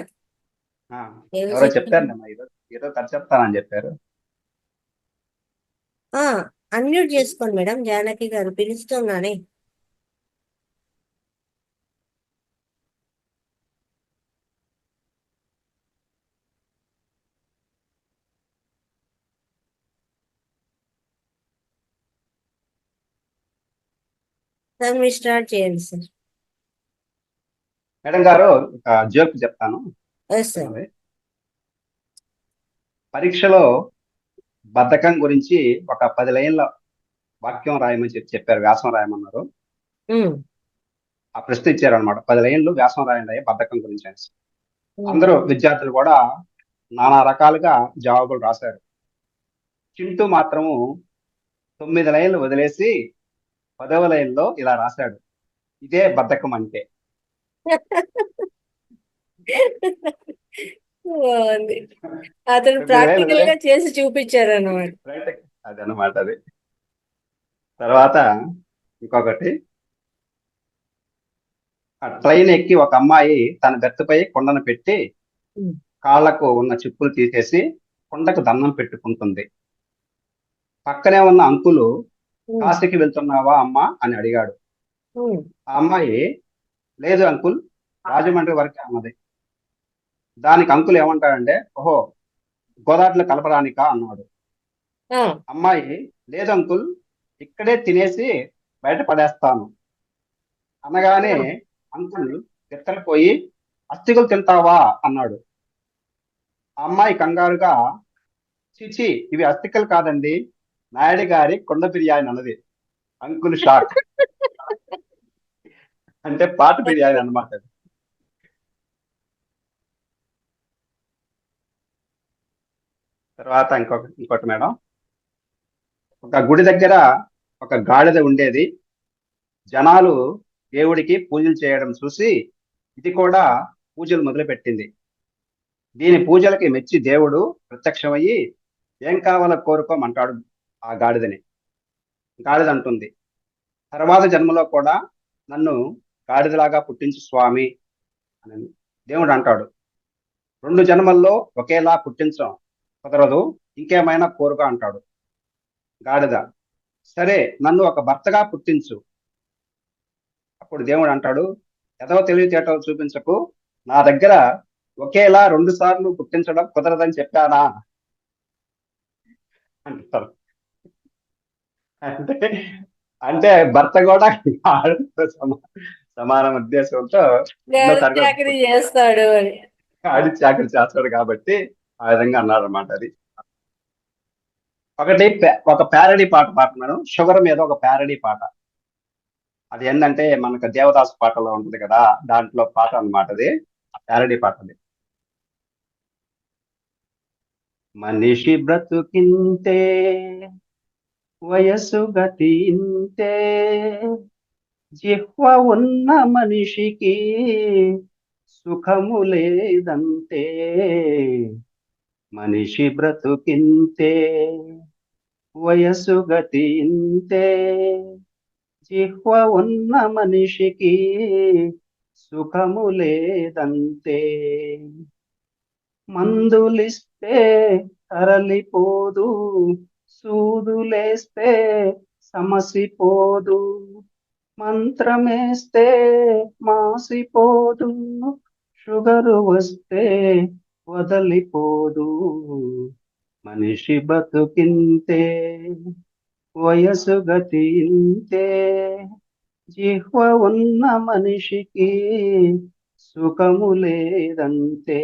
S4: ఎవరో చెప్పారు నిన్న, ఏదో కథ చెప్తానని చెప్పారు.
S1: అన్మ్యూట్ చేసుకోండి మేడం. జానకి గారు పిలుస్తున్నానే. సార్ మీరు స్టార్ట్ చేయండి సార్.
S4: మేడం గారు ఒక జోక్ చెప్తాను.
S1: సార్
S4: పరీక్షలో బద్ధకం గురించి ఒక 10 లైన్ల వాక్యం రాయమని చెప్పారు, వ్యాసం రాయమన్నారు. ఆ ప్రశ్న ఇచ్చారు అనమాట, 10 లైన్లు వ్యాసం రాయండి బద్ధకం గురించి అని. అందరూ విద్యార్థులు కూడా నానా రకాలుగా జవాబులు రాశారు. చింటూ మాత్రము 9 లైన్లు వదిలేసి 10వ లైన్లో ఇలా రాశాడు, ఇదే బద్ధకం అంటే.
S1: బాగుంది. అతను
S4: 9,000
S1: ప్రాక్టికల్ గా చేసి చూపించారు అన్నమాట.
S4: రైట్, అదనమాట అది. తర్వాత ఇంకొకటి, ఆ ట్రైన్ ఎక్కి ఒక అమ్మాయి తన బెర్త్పై కుండను పెట్టి
S1: ఉమ్,
S4: కాళ్లకు ఉన్న చిప్పులు తీసేసి కుండకు దండం పెట్టుకుంటుంది. పక్కనే ఉన్న అంకులు
S1: ఉమ్,
S4: కాశీకి వెళ్తున్నావా అమ్మా అని అడిగాడు.
S1: ఉమ్,
S4: ఆ అమ్మాయి లేదు అంకుల్, రాజమండ్రి వరకే అన్నది. దానికి అంకుల్ ఏమంటాడంటే, ఓహో గోదావరిలో కలపడానికా అన్నాడు.
S1: ఆ,
S4: అమ్మాయి లేదు అంకుల్, ఇక్కడే తినేసి బయట పడేస్తాను అనగానే అంకుల్ పోయి అస్థికులు తింటావా అన్నాడు. ఆ అమ్మాయి కంగారుగా చిచి ఇవి అస్థికలు కాదండి, నాయుడు గారి కొండ బిర్యానీ అన్నది. Uncle shock. అంటే పాట బిర్యానీ అన్నమాట. తర్వాత ఇంకోటి మేడం, ఒక గుడి దగ్గర ఒక గాడిద ఉండేది. జనాలు దేవుడికి పూజలు చేయడం చూసి ఇది కూడా పూజలు మొదలుపెట్టింది. దీని పూజలకి మెచ్చి దేవుడు ప్రత్యక్షమయ్యి ఏం కావాలో కోరుకోమంటాడు ఆ గాడిదని. గాడిద అంటుంది, తర్వాత జన్మలో కూడా నన్ను గాడిదలాగా పుట్టించు స్వామి అని. దేవుడు అంటాడు, 2 జన్మల్లో ఒకేలా పుట్టించడం కుదరదు, ఇంకేమైనా కోరుకో అంటాడు. గాడిద సరే నన్ను ఒక భర్తగా పుట్టించు. అప్పుడు దేవుడు అంటాడు, ఎదవ తెలివితేటలు చూపించకు, నా దగ్గర ఒకేలా 2 సార్లు పుట్టించడం కుదరదని చెప్పానా అంటారు. అంటే అంటే భర్త కూడా ఆడితో సమాన ఉద్దేశంతో
S1: చాకరీ చేస్తాడు అని.
S4: ఆడి చాకరీ చేస్తాడు కాబట్టి ఆ విధంగా అన్నాడు అనమాట. అది ఒక ప్యారడీ పాట పాడుతున్నాను, షుగర్ మీద ఒక ప్యారడీ పాట. అది ఏంటంటే మనకు దేవదాసు పాటలో ఉంటుంది కదా, దాంట్లో పాట అన్నమాట అది, ప్యారడీ పాట అది. మనిషి బ్రతుకింతే, వయస్సు గతింతే, జిహ్వ ఉన్న మనిషికి సుఖము లేదంతే. మనిషి బ్రతుకింతే, వయస్సు గతింతే, జిహ్వ ఉన్న మనిషికి సుఖము లేదంతే. మందులిస్తే తరలిపోదు, సూదులేస్తే సమసిపోదు, మంత్రమేస్తే మాసిపోదు, షుగరు వస్తే వదలిపోదు. మనిషి బతుకింతే, వయసు గతింతే, జిహ్వ ఉన్న మనిషికి సుఖము లేదంతే.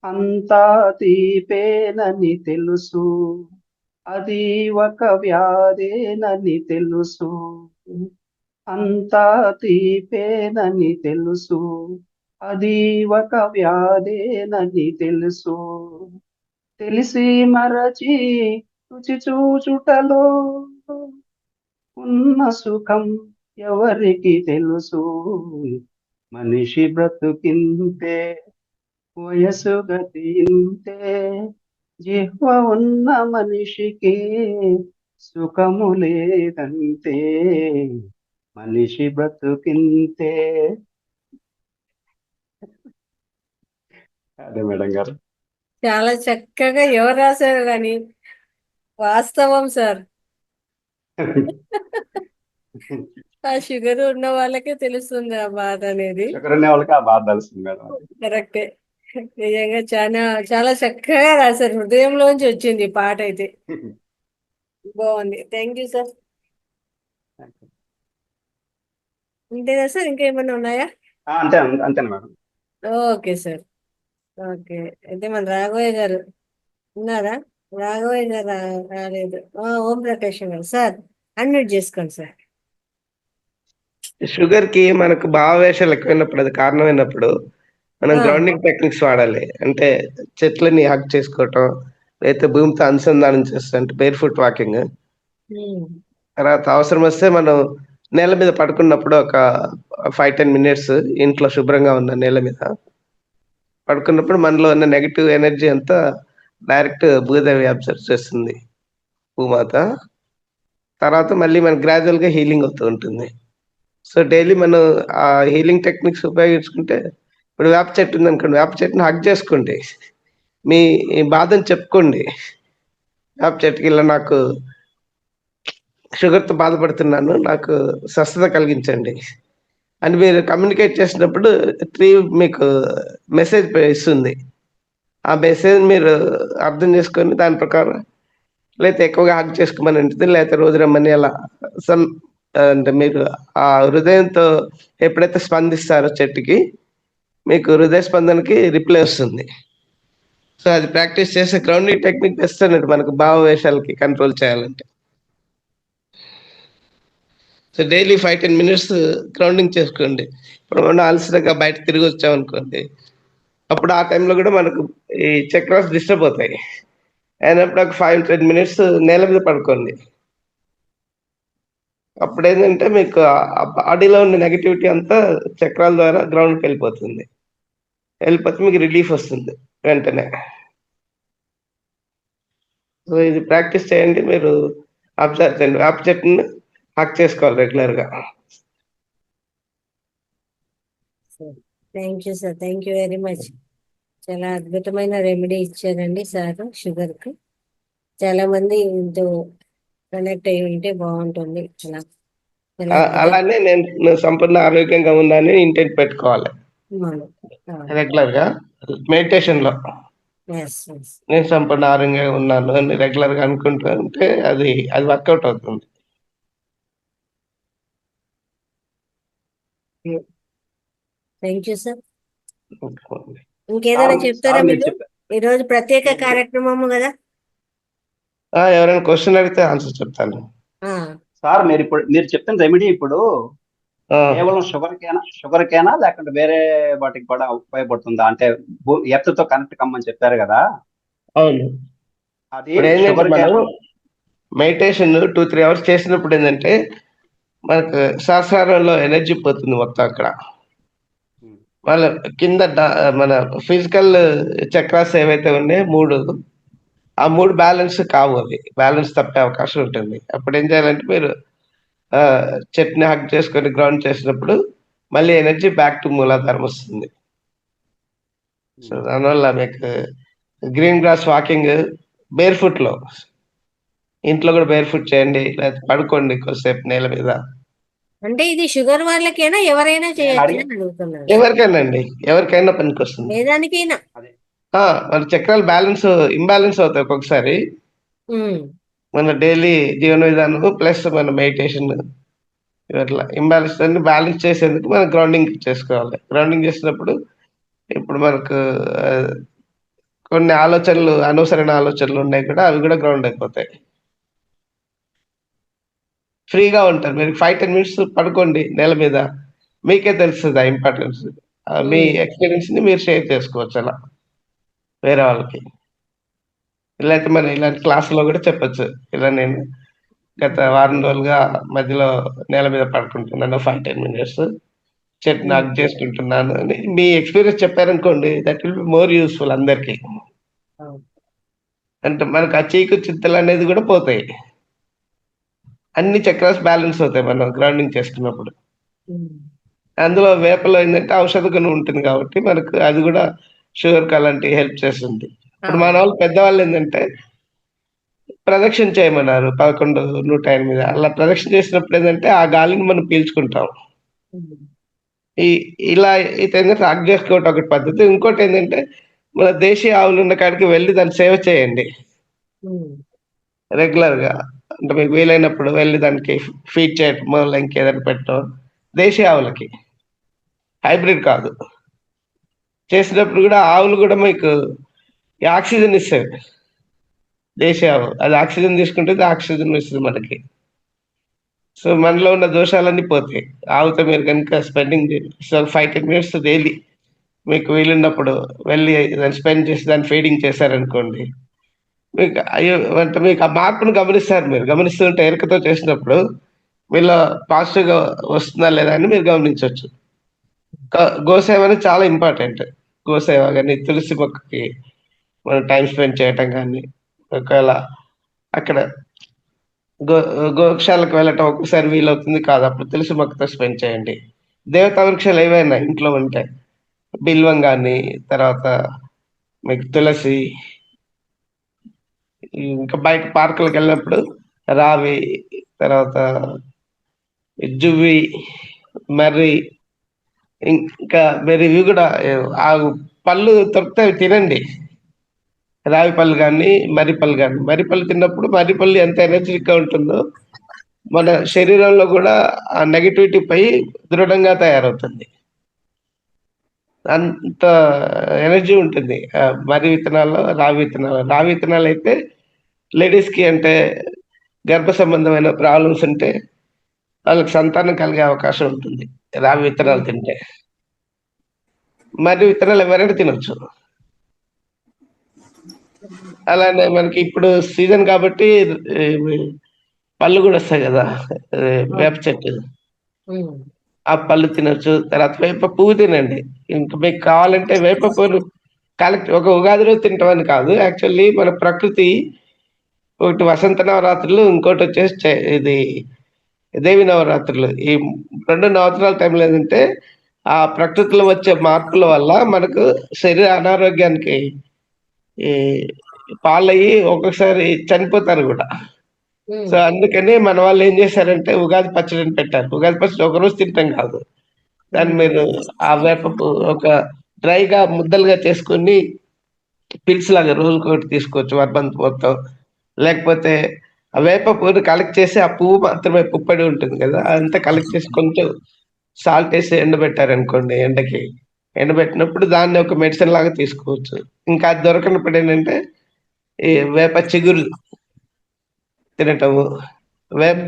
S4: అంతా తీపేనని తెలుసు, అది ఒక వ్యాధేనని తెలుసు. అంతా తీపేనని తెలుసు, అది ఒక వ్యాధేనని తెలుసు. తెలిసి మరచి రుచి చూచుటలో ఉన్న సుఖం ఎవరికి తెలుసు. మనిషి బ్రతుకింతే, వయసు గతింతే, జిహ్వ ఉన్న మనిషికి సుఖము లేదంతే. మనిషి బ్రతుకింతే. అదే మేడం గారు.
S1: చాలా చక్కగా ఎవరు రాశారు కానీ వాస్తవం సార్. ఆ షుగర్ ఉన్న వాళ్ళకే తెలుస్తుంది ఆ బాధ అనేది.
S4: షుగర్ ఉన్న వాళ్ళకి ఆ బాధ తెలుస్తుంది మేడం.
S1: కరెక్టే. నిజంగా చాలా చాలా చక్కగా రాశారు, హృదయంలోంచి వచ్చింది ఈ పాట అయితే. బాగుంది, థ్యాంక్ యూ సార్. అంతేనా సార్, ఇంకేమైనా ఉన్నాయా?
S4: అంతేనా మేడం.
S1: Okay sir. ఓకే, అయితే మన రాఘవయ్య గారు ఉన్నారా? రాఘవయ్య గారు రాలేదు. ఓం ప్రకాష్ గారు సార్, అన్మ్యూట్ చేసుకోండి సార్.
S9: షుగర్ కి మనకు భావవేశాలు ఎక్కువైనప్పుడు, అది కారణమైనప్పుడు మనం గ్రౌండింగ్ టెక్నిక్స్ వాడాలి. అంటే చెట్లని హక్ చేసుకోవటం, లేకపోతే భూమితో అనుసంధానం చేస్తాం, అంటే బేర్ ఫుట్ వాకింగ్. తర్వాత అవసరం వస్తే మనం నేల మీద పడుకున్నప్పుడు ఒక 5-10 మినిట్స్ ఇంట్లో శుభ్రంగా ఉన్న నేల మీద పడుకున్నప్పుడు మనలో ఉన్న నెగటివ్ ఎనర్జీ అంతా డైరెక్ట్ భూదేవి అబ్జర్వ్ చేస్తుంది, భూమాత. తర్వాత మళ్ళీ మనకి గ్రాడ్యువల్గా హీలింగ్ అవుతూ ఉంటుంది. సో డైలీ మనం ఆ హీలింగ్ టెక్నిక్స్ ఉపయోగించుకుంటే, ఇప్పుడు వేప చెట్టు ఉంది అనుకోండి, వేప చెట్టుని హగ్ చేసుకోండి, మీ బాధను చెప్పుకోండి. వేప చెట్టుకి ఇలా నాకు షుగర్తో బాధపడుతున్నాను, నాకు స్వస్థత కలిగించండి అని మీరు కమ్యూనికేట్ చేసినప్పుడు ట్రీ మీకు మెసేజ్ ఇస్తుంది. ఆ మెసేజ్ మీరు అర్థం చేసుకొని దాని ప్రకారం లేకపోతే ఎక్కువగా హగ్ చేసుకోమని ఉంటుంది, లేకపోతే రోజు రమ్మని అలా అంటే మీరు ఆ హృదయంతో ఎప్పుడైతే స్పందిస్తారో చెట్టుకి, మీకు హృదయ స్పందనకి రిప్లై వస్తుంది. సో అది ప్రాక్టీస్ చేసే గ్రౌండింగ్ టెక్నిక్ బెస్ట్ అన్నట్టు మనకు భావవేశాలకి కంట్రోల్ చేయాలంటే. సో డైలీ 5-10 మినిట్స్ గ్రౌండింగ్ చేసుకోండి. ఇప్పుడు మనం అలసటగా బయట తిరిగి వచ్చామనుకోండి, అప్పుడు ఆ టైంలో కూడా మనకు ఈ చక్రాస్ డిస్టర్బ్ అవుతాయి. అయినప్పుడు ఒక 5-10 మినిట్స్ నేల మీద పడుకోండి. అప్పుడు ఏంటంటే మీకు ఆ బాడీలో ఉన్న నెగటివిటీ అంతా చక్రాల ద్వారా గ్రౌండ్కి వెళ్ళిపోతుంది. వెళ్ళిపోతే మీకు రిలీఫ్ వస్తుంది వెంటనే. సో ఇది ప్రాక్టీస్ చేయండి, మీరు అబ్జర్వ్ చేయండి. వేప చెట్టుని హక్ చేసుకోవాలి రెగ్యులర్గా.
S1: Thank you sir, thank you very much. చాలా అద్భుతమైన రెమెడీ ఇచ్చారండి సార్ షుగర్కి. చాలా మంది ఇంతో కనెక్ట్ అయి ఉంటే బాగుంటుంది.
S9: అలానే నేను సంపూర్ణ ఆరోగ్యంగా ఉన్నానని ఇంటెంట్ పెట్టుకోవాలి రెగ్యులర్గా. మెడిటేషన్ లో నేను సంపూర్ణ ఆరోగ్యంగా ఉన్నాను అని రెగ్యులర్ గా అనుకుంటూ ఉంటే అది వర్కౌట్ అవుతుంది.
S1: Thank you sir. ఇంకేదైనా చెప్తారా మీరు? ఈరోజు ప్రత్యేక కార్యక్రమము కదా.
S9: ఎవరైనా క్వశ్చన్ అడిగితే ఆన్సర్ చెప్తాను.
S4: సార్ మీరు చెప్తున్న రెమెడీ ఇప్పుడు కేవలం షుగర్ కేనా లేకుంటే వేరే వాటికి కూడా ఉపయోగపడుతుందా? అంటే ఎర్త్ తో కనెక్ట్ కమ్మని చెప్పారు కదా.
S9: అవును.
S4: అది
S9: మెడిటేషన్ 2-3 అవర్స్ చేసినప్పుడు ఏంటంటే మనకు సహస్రారంలో ఎనర్జీ పోతుంది మొత్తం. అక్కడ వాళ్ళ కింద మన ఫిజికల్ చక్రాస్ ఏవైతే ఉన్నాయో 3, ఆ 3 బ్యాలెన్స్ కావు, అవి బ్యాలెన్స్ తప్పే అవకాశం ఉంటుంది. అప్పుడు ఏం చేయాలంటే మీరు చెట్ని హక్ చేసుకొని గ్రౌండ్ చేసినప్పుడు మళ్ళీ ఎనర్జీ బ్యాక్ టు మూలాధారం వస్తుంది. సో దానివల్ల మీకు green grass walking, bear foot లో ఇంట్లో కూడా బేర్ ఫుట్ చేయండి, లేకపోతే పడుకోండి కొద్దిసేపు నేల మీద.
S1: అంటే ఇది షుగర్ వాళ్ళకైనా ఎవరైనా చేయొచ్చు?
S9: ఎవరికైనా అండి, ఎవరికైనా పనికి వస్తుంది.
S1: ఏదానికైనా
S9: మన చక్రాలు ఇంబ్యాలెన్స్ అవుతాయి ఒక్కొక్కసారి. మన డైలీ జీవన విధానం ప్లస్ మన మెడిటేషన్ ఇట్లా ఇంబ్యాలెన్స్ అన్ని బ్యాలెన్స్ చేసేందుకు మనం గ్రౌండింగ్ చేసుకోవాలి. గ్రౌండింగ్ చేసినప్పుడు ఇప్పుడు మనకు కొన్ని అనవసరమైన ఆలోచనలు ఉన్నాయి కూడా, అవి కూడా గ్రౌండ్ అయిపోతాయి. ఫ్రీగా ఉంటారు. మీరు 5-10 మినిట్స్ పడుకోండి నేల మీద, మీకే తెలుస్తుంది ఆ ఇంపార్టెన్స్. మీ ఎక్స్పీరియన్స్ ని మీరు షేర్ చేసుకోవచ్చు అలా వేరే వాళ్ళకి. ఇలాంటి మన ఇలాంటి క్లాసులో కూడా చెప్పచ్చు, ఇలా నేను గత వారం రోజులుగా మధ్యలో నేల మీద పడుకుంటున్నాను 5-10 మినిట్స్, చెట్టు నాకు చేసుకుంటున్నాను అని మీ ఎక్స్పీరియన్స్ చెప్పారనుకోండి, that will be more useful అందరికి. అంటే మనకు ఆ చీకు చింతలు అనేది కూడా పోతాయి, అన్ని చక్రాస్ బ్యాలెన్స్ అవుతాయి మనం గ్రౌండింగ్ చేసుకున్నప్పుడు. అందులో వేపలో ఏంటంటే ఔషధ గుణం ఉంటుంది కాబట్టి మనకు అది కూడా షుగర్ అలాంటి హెల్ప్ చేస్తుంది. ఇప్పుడు మన వాళ్ళు పెద్దవాళ్ళు ఏంటంటే ప్రదక్షిణ చేయమన్నారు 11-108 అలా ప్రదక్షిణ చేసినప్పుడు ఏంటంటే ఆ గాలిని మనం పీల్చుకుంటాం. ఇలా అయితే హక్ చేసుకోవటం ఒకటి పద్ధతి. ఇంకోటి ఏంటంటే మన దేశీయ ఆవులు ఉన్న కాడికి వెళ్ళి దాన్ని సేవ చేయండి రెగ్యులర్ గా. అంటే మీకు వీలైనప్పుడు వెళ్ళి దానికి ఫీడ్ చేయటం, ఇంకేదైనా పెట్టడం, దేశీయ ఆవులకి, హైబ్రిడ్ కాదు. చేసినప్పుడు కూడా ఆవులు కూడా మీకు ఆక్సిజన్ ఇస్తాయి. దేశీయ ఆవు అది ఆక్సిజన్ తీసుకుంటుంది, ఆక్సిజన్ ఇస్తుంది మనకి. సో మనలో ఉన్న దోషాలన్నీ పోతాయి ఆవుతో మీరు కనుక స్పెండింగ్ 5-10 మినిట్స్ డైలీ మీకు వీలున్నప్పుడు వెళ్ళి దాన్ని స్పెండ్ చేసి దాన్ని ఫీడింగ్ చేశారనుకోండి, మీకు అంటే మీకు ఆ మార్పును గమనిస్తారు. మీరు గమనిస్తుంటే ఎరుకతో చేసినప్పుడు మీలో పాజిటివ్గా వస్తుందా లేదా అని మీరు గమనించవచ్చు. గోసేవ అనేది చాలా ఇంపార్టెంట్. గోసేవ కానీ తులసి మొక్కకి మనం టైం స్పెండ్ చేయటం కానీ, ఒకవేళ అక్కడ గో గోశాలకు వెళ్ళటం ఒక్కసారి వీలవుతుంది కాదు, అప్పుడు తులసి మొక్కతో స్పెండ్ చేయండి. దేవతా వృక్షాలు ఏవైనా ఇంట్లో ఉంటే బిల్వం కానీ, తర్వాత మీకు తులసి, ఇంకా బయట పార్కులకు వెళ్ళినప్పుడు రావి, తర్వాత జువ్వి, మర్రి, ఇంకా మీరు ఇవి కూడా ఆ పళ్ళు దొరికితే అవి తినండి. రావి పళ్ళు కానీ, మర్రి పళ్ళు కానీ. మర్రి పళ్ళు తిన్నప్పుడు మర్రి పళ్ళు ఎంత ఎనర్జెటిక్ గా ఉంటుందో మన శరీరంలో కూడా ఆ నెగటివిటీ పై దృఢంగా తయారవుతుంది. అంత ఎనర్జీ ఉంటుంది మర్రి విత్తనాల్లో, రావి విత్తనాలు అయితే లేడీస్ కి అంటే గర్భ సంబంధమైన ప్రాబ్లమ్స్ ఉంటే వాళ్ళకి సంతానం కలిగే అవకాశం ఉంటుంది రావి విత్తనాలు తింటే. మర్రి విత్తనాలు ఎవరైనా తినొచ్చు. అలానే మనకి ఇప్పుడు సీజన్ కాబట్టి పళ్ళు కూడా వస్తాయి కదా, వేప చెట్టు, ఆ పళ్ళు తినొచ్చు. తర్వాత వేప పువ్వు తినండి. ఇంకా మీకు కావాలంటే వేప పువ్వును కలెక్ట్ ఒక ఉగాది రోజు తింటామని కాదు, యాక్చువల్లీ మన ప్రకృతి ఒకటి వసంత నవరాత్రులు, ఇంకోటి వచ్చేసి ఇది దేవి నవరాత్రులు. ఈ 2 నవరాత్రుల టైంలో ఏంటంటే ఆ ప్రకృతిలో వచ్చే మార్పుల వల్ల మనకు శరీర అనారోగ్యానికి ఈ పాలయ్యి ఒక్కొక్కసారి చనిపోతారు కూడా. సో అందుకని మన వాళ్ళు ఏం చేశారంటే ఉగాది పచ్చడిని పెట్టారు. ఉగాది పచ్చడి ఒక రోజు తింటాం కాదు, దాన్ని మీరు ఆ వేప ఒక డ్రైగా ముద్దలుగా చేసుకొని పిల్స్ లాగా రోజుకొకటి తీసుకోవచ్చు 1 మంత్ మొత్తం. లేకపోతే ఆ వేప పువ్వుని కలెక్ట్ చేసి ఆ పువ్వు మాత్రమే పుప్పడి ఉంటుంది కదా, అదంతా కలెక్ట్ చేసి కొంచెం సాల్ట్ వేసి ఎండబెట్టారనుకోండి, ఎండబెట్టినప్పుడు దాన్ని ఒక మెడిసిన్ లాగా తీసుకోవచ్చు. ఇంకా అది దొరకనప్పుడు ఏంటంటే ఈ వేప చిగురు తినటము,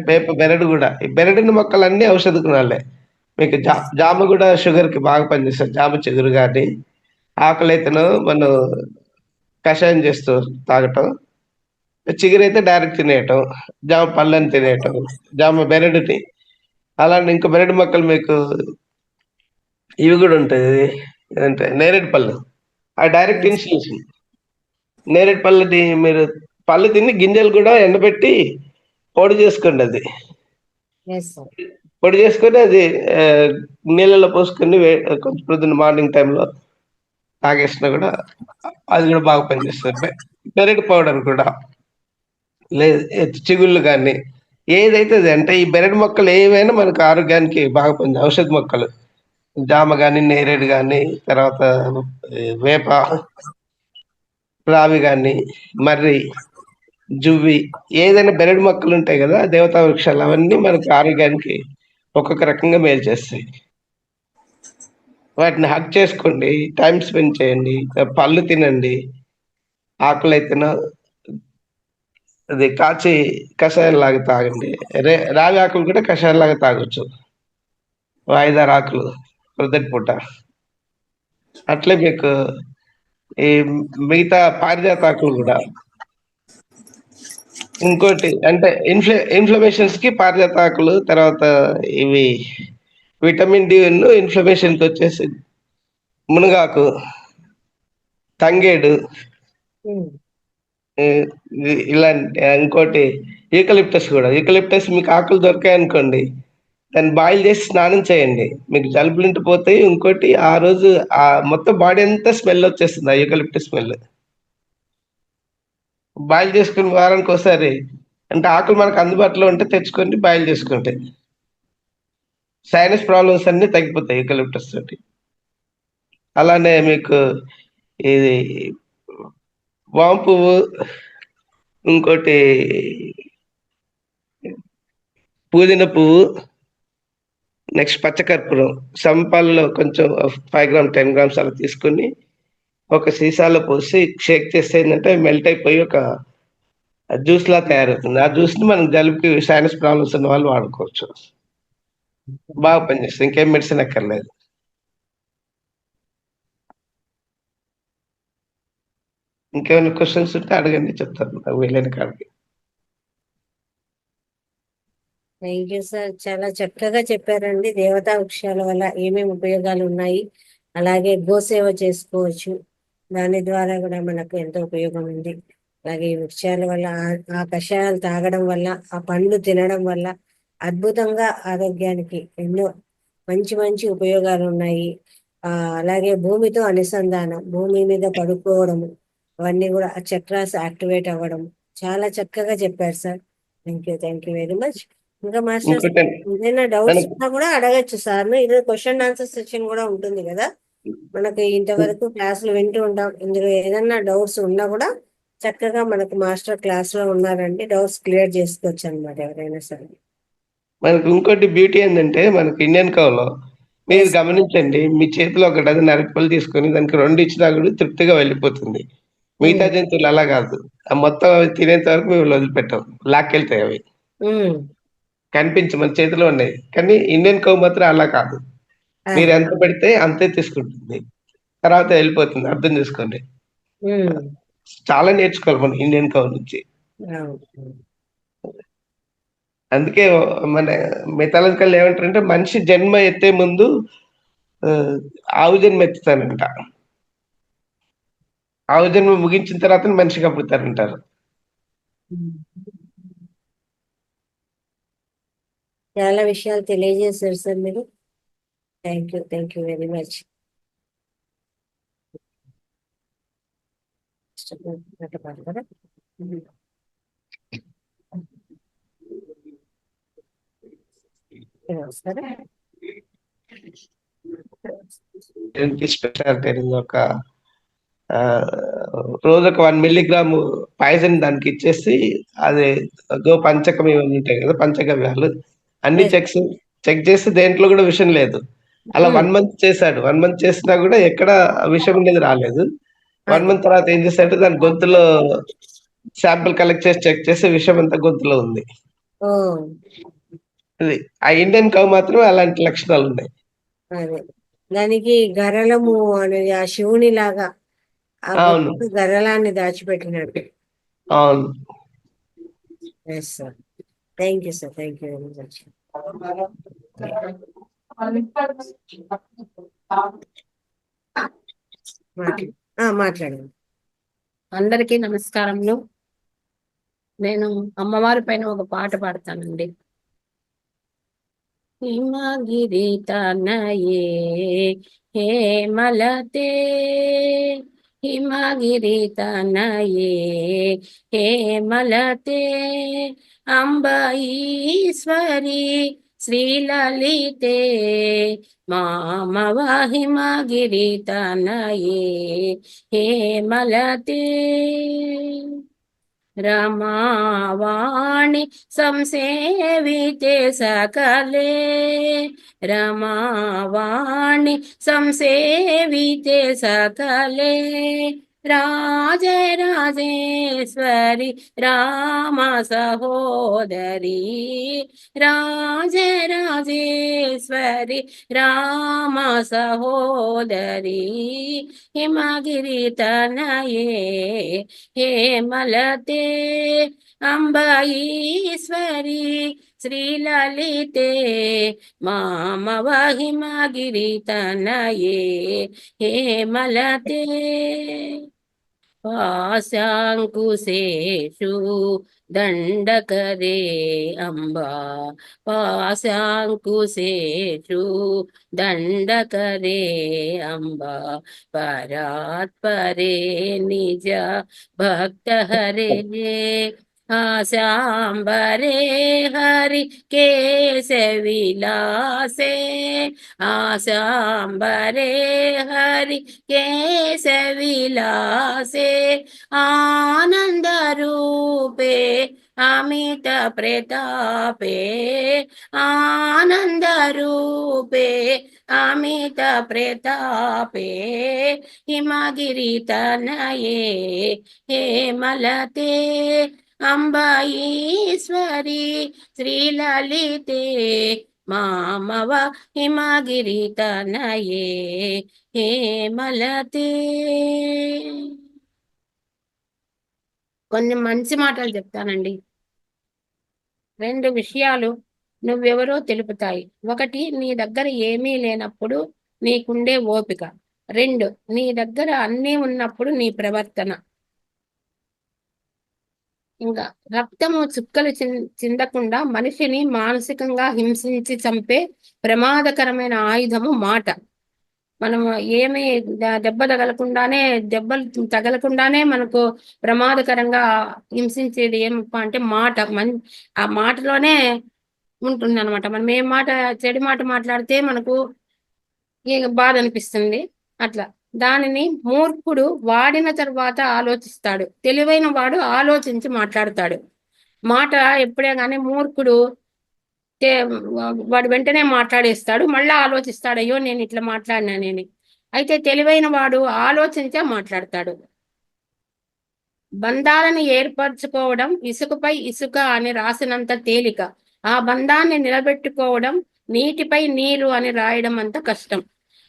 S9: వేప బెరడు కూడా. ఈ బెరడిన మొక్కలన్నీ ఔషధ గుణాలే. మీకు జామ కూడా షుగర్ కి బాగా పనిచేస్తుంది. జామ చిగురు కానీ, ఆకులైతేనో మనం కషాయం చేస్తూ తాగటం, చిగురు అయితే డైరెక్ట్ తినేయటం, జామ పళ్ళని తినేయటం, జామ బెరడుని. అలానే ఇంకో బెరడు మొక్కలు మీకు ఇవి కూడా ఉంటాయి, అంటే నేరేడు పళ్ళు, ఆ డైరెక్ట్ ఇన్సులేషన్. నేరేడు పళ్ళని మీరు పళ్ళు తిని గింజలు కూడా ఎండబెట్టి పొడి చేసుకోండి. అది పొడి చేసుకొని అది నీళ్ళలో పోసుకొని కొంచెం పొద్దున్న మార్నింగ్ టైంలో తాగేసినా కూడా అది కూడా బాగా పనిచేస్తుంది. బెరడు పౌడర్ కూడా లేదు, చిగుళ్ళు కానీ ఏదైతే అది, అంటే ఈ బెరడు మొక్కలు ఏవైనా మనకు ఆరోగ్యానికి బాగా పని, ఔషధ మొక్కలు. జామ కానీ, నేరేడు కానీ, తర్వాత వేప, రావి కానీ, మర్రి, జువ్వి, ఏదైనా బెరడు మొక్కలు ఉంటాయి కదా దేవతా వృక్షాలు, అవన్నీ మనకు ఆరోగ్యానికి ఒక్కొక్క రకంగా మేలు చేస్తాయి. వాటిని హక్ చేసుకోండి, టైం స్పెండ్ చేయండి, పళ్ళు తినండి, ఆకులు అయితేనో అది కాచి కషాయం లాగా తాగండి. రావి ఆకులు కూడా కషాయం లాగా తాగొచ్చు, 5-6 ఆకులు ప్రొద్దుటి పూట. అట్లే మీకు ఈ మిగతా పారిజాత ఆకులు కూడా. ఇంకోటి అంటే ఇన్ఫ్లమేషన్స్ కి పారిజాత ఆకులు, తర్వాత ఇవి విటమిన్ డి ఇన్ఫ్లమేషన్ కి వచ్చేసి మునగాకు, తంగేడు, ఇలాంటి. ఇంకోటి యూకలిప్టస్ కూడా. యూకలిప్టస్ మీకు ఆకులు దొరికాయి అనుకోండి, దాన్ని బాయిల్ చేసి స్నానం చేయండి, మీకు జలుబులింటి పోతాయి. ఇంకోటి ఆ రోజు ఆ మొత్తం బాడీ అంతా స్మెల్ వచ్చేస్తుంది, ఆ యూకలిప్టస్ స్మెల్. బాయిల్ చేసుకుని వారానికి ఒకసారి, అంటే ఆకులు మనకు అందుబాటులో ఉంటే తెచ్చుకొని బాయిల్ చేసుకుంటే సైనస్ ప్రాబ్లమ్స్ అన్ని తగ్గిపోతాయి యూకలిప్టస్ తోటి. అలానే మీకు ఇది వాము పువ్వు, ఇంకోటి పుదీనా పువ్వు, నెక్స్ట్ పచ్చకర్పూరం సంపాలలో కొంచెం 5 grams 10 grams అలా తీసుకొని ఒక సీసాలో పోసి షేక్ చేస్తే ఏంటంటే మెల్ట్ అయిపోయి ఒక జ్యూస్ లా తయారవుతుంది. ఆ జ్యూస్ ని మనం జలుబుకి, సైనస్ ప్రాబ్లమ్స్ ఉన్న వాళ్ళు వాడుకోవచ్చు, బాగా పనిచేస్తుంది. ఇంకేం మెడిసిన్ అక్కర్లేదు. ఇంకేమైనా క్వశ్చన్స్ ఉంటే అడగండి, చెప్తాను నాకు వీలైన కాడికి.
S1: థ్యాంక్ యూ సార్, చాలా చక్కగా చెప్పారండి. దేవతా వృక్షాల వల్ల ఏమేమి ఉపయోగాలు ఉన్నాయి, అలాగే గోసేవ చేసుకోవచ్చు, దాని ద్వారా కూడా మనకు ఎంతో ఉపయోగం ఉంది. అలాగే ఈ వృక్షాల వల్ల ఆ కషాయాలు తాగడం వల్ల, ఆ పండ్లు తినడం వల్ల అద్భుతంగా ఆరోగ్యానికి ఎన్నో మంచి మంచి ఉపయోగాలు ఉన్నాయి. అలాగే భూమితో అనుసంధానం, భూమి మీద పడుకోవడము, అవన్నీ కూడా ఆ చక్రాస్ యాక్టివేట్ అవ్వడం చాలా చక్కగా చెప్పారు sir. Thank you very much. ఇంకా మాస్టర్స్
S9: ఇంకోటి
S1: ఏదైనా డౌట్స్
S9: మనకు
S1: ఉన్నా కూడా అడగచ్చు సార్. ఇది క్వశ్చన్ ఆన్సర్ సెక్షన్ కూడా ఉంటుంది కదా, మనకి ఇంతవరకు క్లాసులు వింటూ ఉంటాం. ఇందులో ఏదైనా డౌట్స్ ఉన్నా కూడా చక్కగా మనకు మాస్టర్ క్లాస్ లో ఉన్నారండి, డౌట్స్ క్లియర్ చేసుకోవచ్చు అనమాట ఎవరైనా సరే.
S9: మనకు ఇంకోటి బ్యూటీ ఏంటంటే మనకు ఇండియన్ కౌలో మీరు గమనించండి, మీ చేతిలో ఒక డజన్ అరటిపళ్ళు తీసుకొని దానికి 2 ఇచ్చినా కూడా తృప్తిగా వెళ్ళిపోతుంది. మిగతా జంతువులు అలా కాదు, ఆ మొత్తం అవి తినేంత వరకు మేము వదిలిపెట్టాం, లాక్కెళ్తాయి అవి. కనిపించి మన చేతిలో ఉన్నాయి, కానీ ఇండియన్ కౌ మాత్రం అలా కాదు. మీరు ఎంత పెడితే అంతే తీసుకుంటుంది, తర్వాత వెళ్ళిపోతుంది. అర్థం చేసుకోండి, చాలా నేర్చుకోవాలి మనం ఇండియన్ కౌ నుంచి. అందుకే మన మిథాలజికల్ ఏమంటారంటే మనిషి జన్మ ఎత్తే ముందు ఆవు జన్మ ఎత్తుతానంట, ఆవు జన్మ ముగించిన తర్వాత మనిషిగా పుడతారంటారు.
S1: చాలా విషయాలు తెలియజేశారు సార్ మీరు. Thank you very much.
S9: Speciality ఒక రోజుకు 1 మిల్లీగ్రాము పాయిజన్ దానికి ఇచ్చేసి, అది గో పంచకం ఇవన్నీ ఉంటాయి కదా, పంచగవ్యాలు అన్ని చెక్ చేసి దేంట్లో కూడా విషయం లేదు. అలా 1 మంత్ చేశాడు. 1 మంత్ చేసినా కూడా ఎక్కడ విషయం అనేది రాలేదు. 1 మంత్ తర్వాత ఏం చేశాడంటే దాని గొంతులో శాంపిల్ కలెక్ట్ చేసి చెక్ చేసి విషయం అంతా గొంతులో ఉంది. అది ఆ ఇండియన్ కౌ మాత్రమే అలాంటి లక్షణాలు ఉన్నాయి.
S1: దానికి గరళము అనేది ఆ శివుని లాగా గరళాన్ని దాచిపెట్టినట్టు.
S9: అవును.
S1: Sir thank you sir, thank you very much. మాట్లాడండి.
S10: అందరికీ నమస్కారములు. నేను అమ్మవారి పైన ఒక పాట పాడతానండి. హిమగిరి తనయే హే మలతే, హిమగిరి తనయే హే మలతే, అంబ ఈశ్వరి శ్రీలలితే, మామవ హిమగిరి తనయే హే మలతే, రమావాణి సంసేవితే సకలే, రమావాణి సంసేవితే సకలే, రాజరాజేశ్వరి రామ సహోదరి, రాజరాజేశ్వరి రామ సహోదరి, హిమగిరి తనయే హే మలతే, అంబ ఈశ్వరి శ్రీలలితే, మామవ హిమగిరి తనయే హే మలతే, పాశాంకుశేషు దండకరే అంబా, పాశాంకుశేషు దండకరే అంబా, పరాత్పరే నిజ భక్త హరే, ఆశాంబరే హరి కేశవిలాసే, ఆశాంబరే హరి కేశవిలాసే, ఆనంద రూపే అమిత ప్రతాపే, ఆనంద రూపే అమిత ప్రతాపే, హిమగిరి తనయే హే మలతే, అంబ ఈశ్వరి శ్రీలలితే, మామవ హిమగిరి తనయే హే మలతే. కొన్ని మంచి మాటలు చెప్తానండి. 2 విషయాలు నువ్వెవరో తెలుపుతాయి. 1 నీ దగ్గర ఏమీ లేనప్పుడు నీకుండే ఓపిక. 2 నీ దగ్గర అన్నీ ఉన్నప్పుడు నీ ప్రవర్తన. ఇంకా రక్తము చుక్కలు చిందకుండా మనిషిని మానసికంగా హింసించి చంపే ప్రమాదకరమైన ఆయుధము మాట. మనం ఏమి దెబ్బ దెబ్బలు తగలకుండానే మనకు ప్రమాదకరంగా హింసించేది ఏమప్ప అంటే మాట. ఆ మాటలోనే ఉంటుందన్నమాట. మనం ఏం మాట, చెడు మాట మాట్లాడితే మనకు బాధ అనిపిస్తుంది. అట్లా దానిని మూర్ఖుడు వాడిన తర్వాత ఆలోచిస్తాడు, తెలివైన వాడు ఆలోచించి మాట్లాడతాడు. మాట ఎప్పుడే కానీ మూర్ఖుడు వాడు వెంటనే మాట్లాడేస్తాడు, మళ్ళా ఆలోచిస్తాడు, అయ్యో నేను ఇట్లా మాట్లాడినానని. అయితే తెలివైన వాడు ఆలోచించే మాట్లాడతాడు. బంధాలను ఏర్పరచుకోవడం ఇసుకపై ఇసుక అని రాసినంత తేలిక, ఆ బంధాన్ని నిలబెట్టుకోవడం నీటిపై నీరు అని రాయడం అంత కష్టం.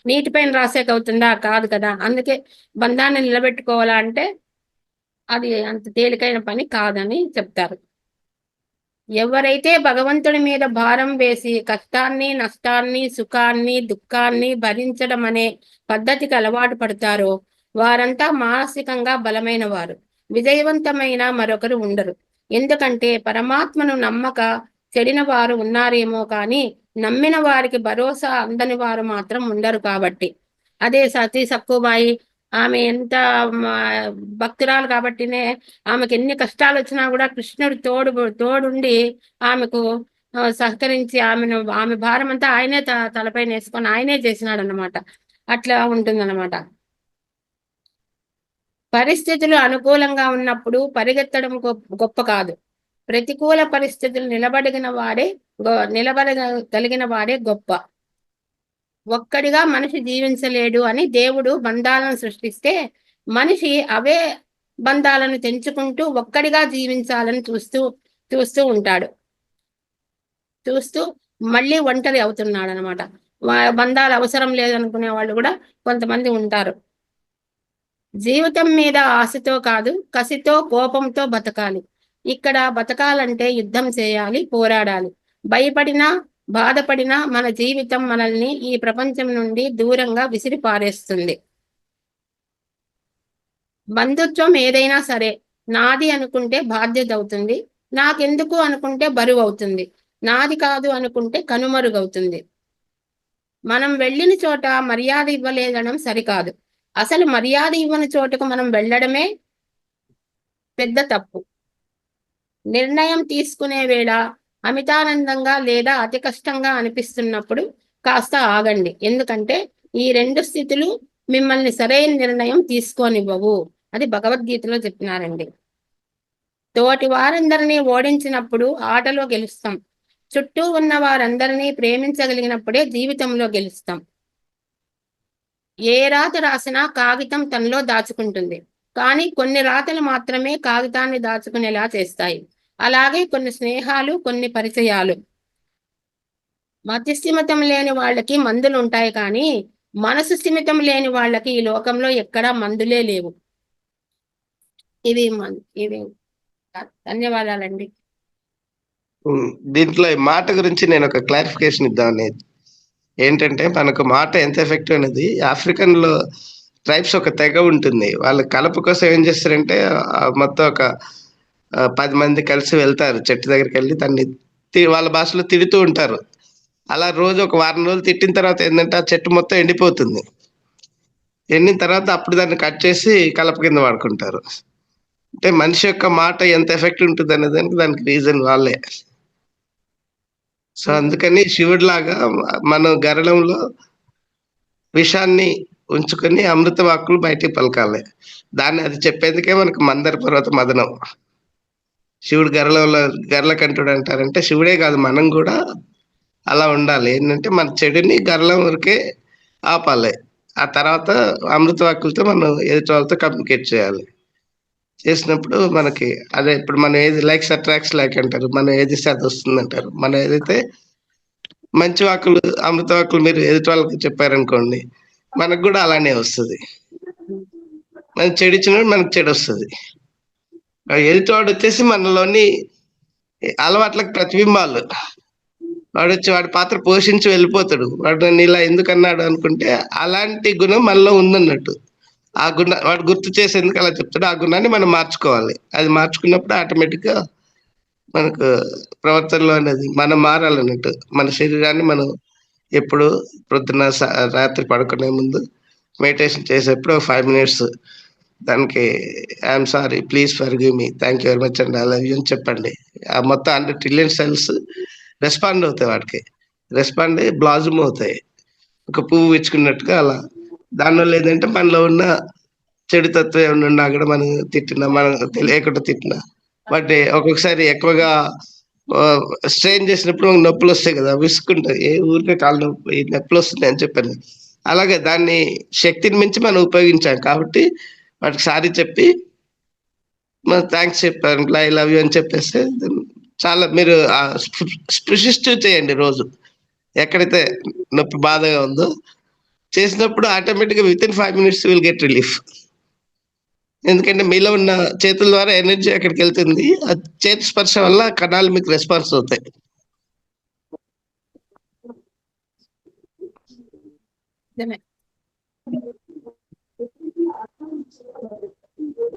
S10: నీటిపైన రాసేకవుతుందా? కాదు కదా. అందుకే బంధాన్ని నిలబెట్టుకోవాలంటే అది అంత తేలికైన పని కాదని చెప్తారు. ఎవరైతే భగవంతుడి మీద భారం వేసి కష్టాన్ని, నష్టాన్ని, సుఖాన్ని, దుఃఖాన్ని భరించడం అనే పద్ధతికి అలవాటు పడతారో వారంతా మానసికంగా బలమైన వారు. విజయవంతమైన మరొకరు ఉండరు. ఎందుకంటే పరమాత్మను నమ్మక చెడిన వారు ఉన్నారేమో కానీ నమ్మిన వారికి భరోసా అందని వారు మాత్రం ఉండరు కాబట్టి. అదే సతీ సక్కుబాయి, ఆమె ఎంత భక్తురాలు కాబట్టినే ఆమెకు ఎన్ని కష్టాలు వచ్చినా కూడా కృష్ణుడు తోడుండి ఆమెకు సహకరించి ఆమె భారం అంతా ఆయనే తలపై వేసుకొని ఆయనే చేసినాడు అన్నమాట. అట్లా ఉంటుందన్నమాట. పరిస్థితులు అనుకూలంగా ఉన్నప్పుడు పరిగెత్తడం గొప్ప కాదు. ప్రతికూల పరిస్థితులు నిలబడగలిగిన వాడే గొప్ప. ఒక్కడిగా మనిషి జీవించలేడు అని దేవుడు బంధాలను సృష్టిస్తే మనిషి అవే బంధాలను తెంచుకుంటూ ఒక్కడిగా జీవించాలని చూస్తూ ఉంటాడు. చూస్తూ మళ్ళీ ఒంటరి అవుతున్నాడు అనమాట. బంధాలు అవసరం లేదనుకునే వాళ్ళు కూడా కొంతమంది ఉంటారు. జీవితం మీద ఆశతో కాదు, కసితో, కోపంతో బతకాలి. ఇక్కడ బతకాలంటే యుద్ధం చేయాలి, పోరాడాలి. భయపడినా, బాధపడినా మన జీవితం మనల్ని ఈ ప్రపంచం నుండి దూరంగా విసిరి పారేస్తుంది. బంధుత్వం ఏదైనా సరే నాది అనుకుంటే బాధ్యత అవుతుంది, నాకెందుకు అనుకుంటే బరువు అవుతుంది, నాది కాదు అనుకుంటే కనుమరుగవుతుంది. మనం వెళ్ళిన చోట మర్యాద ఇవ్వలేదడం సరికాదు. అసలు మర్యాద ఇవ్వని చోటుకు మనం వెళ్ళడమే పెద్ద తప్పు. నిర్ణయం తీసుకునే వేళ అమితానందంగా లేదా అతి కష్టంగా అనిపిస్తున్నప్పుడు కాస్త ఆగండి. ఎందుకంటే ఈ 2 స్థితులు మిమ్మల్ని సరైన నిర్ణయం తీసుకోనివ్వవు. అది భగవద్గీతలో చెప్పినారండి. తోటి వారందరినీ ఓడించినప్పుడు ఆటలో గెలుస్తాం. చుట్టూ ఉన్న వారందరినీ ప్రేమించగలిగినప్పుడే జీవితంలో గెలుస్తాం. ఏ రాత రాసినా కాగితం తనలో దాచుకుంటుంది, కానీ కొన్ని రాతలు మాత్రమే కాగితాన్ని దాచుకునేలా చేస్తాయి. అలాగే కొన్ని స్నేహాలు, కొన్ని పరిచయాలు. మతిస్థిమితం లేని వాళ్ళకి మందులు ఉంటాయి, కానీ మనసు స్థిమితం లేని వాళ్ళకి ఈ లోకంలో ఎక్కడా మందులే లేవు. ఇది ధన్యవాదాలండి.
S9: దీంట్లో ఈ మాట గురించి నేను ఒక క్లారిఫికేషన్ ఇద్దామని. ఏంటంటే మనకు మాట ఎంత ఎఫెక్టివ్ అనేది, ఆఫ్రికన్ లో ట్రైబ్స్ ఒక తెగ ఉంటుంది. వాళ్ళ కలప కోసం ఏం చేస్తారంటే మొత్తం ఒక 10 మంది కలిసి వెళ్తారు, చెట్టు దగ్గరికి వెళ్ళి దాన్ని వాళ్ళ భాషలో తిడుతూ ఉంటారు. అలా రోజు ఒక వారం రోజులు తిట్టిన తర్వాత ఏంటంటే ఆ చెట్టు మొత్తం ఎండిపోతుంది. ఎండిన తర్వాత అప్పుడు దాన్ని కట్ చేసి కలప కింద వాడుకుంటారు. అంటే మనిషి యొక్క మాట ఎంత ఎఫెక్ట్ ఉంటుంది అనేది దానికి రీజన్ వాళ్ళే. సో అందుకని శివుడి లాగా మన గరళంలో విషాన్ని ఉంచుకొని అమృత వాక్కులు బయటికి పలకాలి. దాన్ని అది చెప్పేందుకే మనకు మందర పర్వత మదనం. శివుడు గరళకంఠుడు అంటారంటే శివుడే కాదు, మనం కూడా అలా ఉండాలి. ఏంటంటే మన చెడుని గరళం వరకే ఆపాలి. ఆ తర్వాత అమృత వాక్కులతో మనం ఎదుటి వాళ్ళతో కమ్యూనికేట్ చేయాలి. చేసినప్పుడు మనకి అదే ఇప్పుడు మనం ఏది లైక్స్ అట్రాక్ట్స్ లైక్ అంటారు, మనం ఏది అది వస్తుంది అంటారు. మనం ఏదైతే మంచి వాక్కులు, అమృత వాక్కులు మీరు ఎదుటి వాళ్ళకి చెప్పారనుకోండి, మనకు కూడా అలానే వస్తుంది. మనం చెడు ఇచ్చినప్పుడు మనకు చెడు వస్తుంది. ఎదుటివాడు వచ్చేసి మనలోని అలవాట్లకు ప్రతిబింబాలు. వాడు వచ్చి వాడి పాత్ర పోషించి వెళ్ళిపోతాడు. వాడు నన్ను ఇలా ఎందుకు అన్నాడు అనుకుంటే అలాంటి గుణం మనలో ఉందన్నట్టు. ఆ వాడు గుర్తు చేసి ఎందుకు అలా చెప్తాడు, ఆ గుణాన్ని మనం మార్చుకోవాలి. అది మార్చుకున్నప్పుడు ఆటోమేటిక్ గా మనకు ప్రవర్తనలో అనేది మనం మారాలన్నట్టు. మన శరీరాన్ని మనం ఎప్పుడు పొద్దున్న రాత్రి పడుకునే ముందు మెడిటేషన్ చేసేప్పుడు 5 minutes దానికి I'm sorry, please forgive me, thank you very much and I love you అని చెప్పండి. ఆ మొత్తం 100 trillion cells రెస్పాండ్ అవుతాయి, వాటికి రెస్పాండ్ అయ్యి బ్లాజమ్ అవుతాయి, ఒక పువ్వు ఇచ్చుకున్నట్టుగా. అలా దానివల్ల ఏంటంటే మనలో ఉన్న చెడు తత్వం ఏమైనా ఉన్నా కూడా మనం తిట్టినా, మనం తెలియకుండా తిట్టినా, బట్ ఒక్కొక్కసారి ఎక్కువగా స్ట్రెయిన్ చేసినప్పుడు మనకు నొప్పులు వస్తాయి కదా, విసుకుంటాయి, ఏ ఊరికే కాళ్ళు నొప్పులు వస్తున్నాయి అని చెప్పాను. అలాగే దాన్ని శక్తిని మించి మనం ఉపయోగించాం కాబట్టి వాటికి సారీ చెప్పి మనం థ్యాంక్స్ చెప్పాను, ఐ లవ్ యూ అని చెప్పేస్తే చాలా మీరు స్పృశిస్తూ చేయండి రోజు. ఎక్కడైతే నొప్పి బాధగా ఉందో చేసినప్పుడు ఆటోమేటిక్గా with in 5 minutes will get relief. ఎందుకంటే మీలో ఉన్న చేతుల ద్వారా ఎనర్జీ అక్కడికి వెళ్తుంది. ఆ చేతి స్పర్శ వల్ల కణాలు మీకు రెస్పాన్స్ అవుతాయి.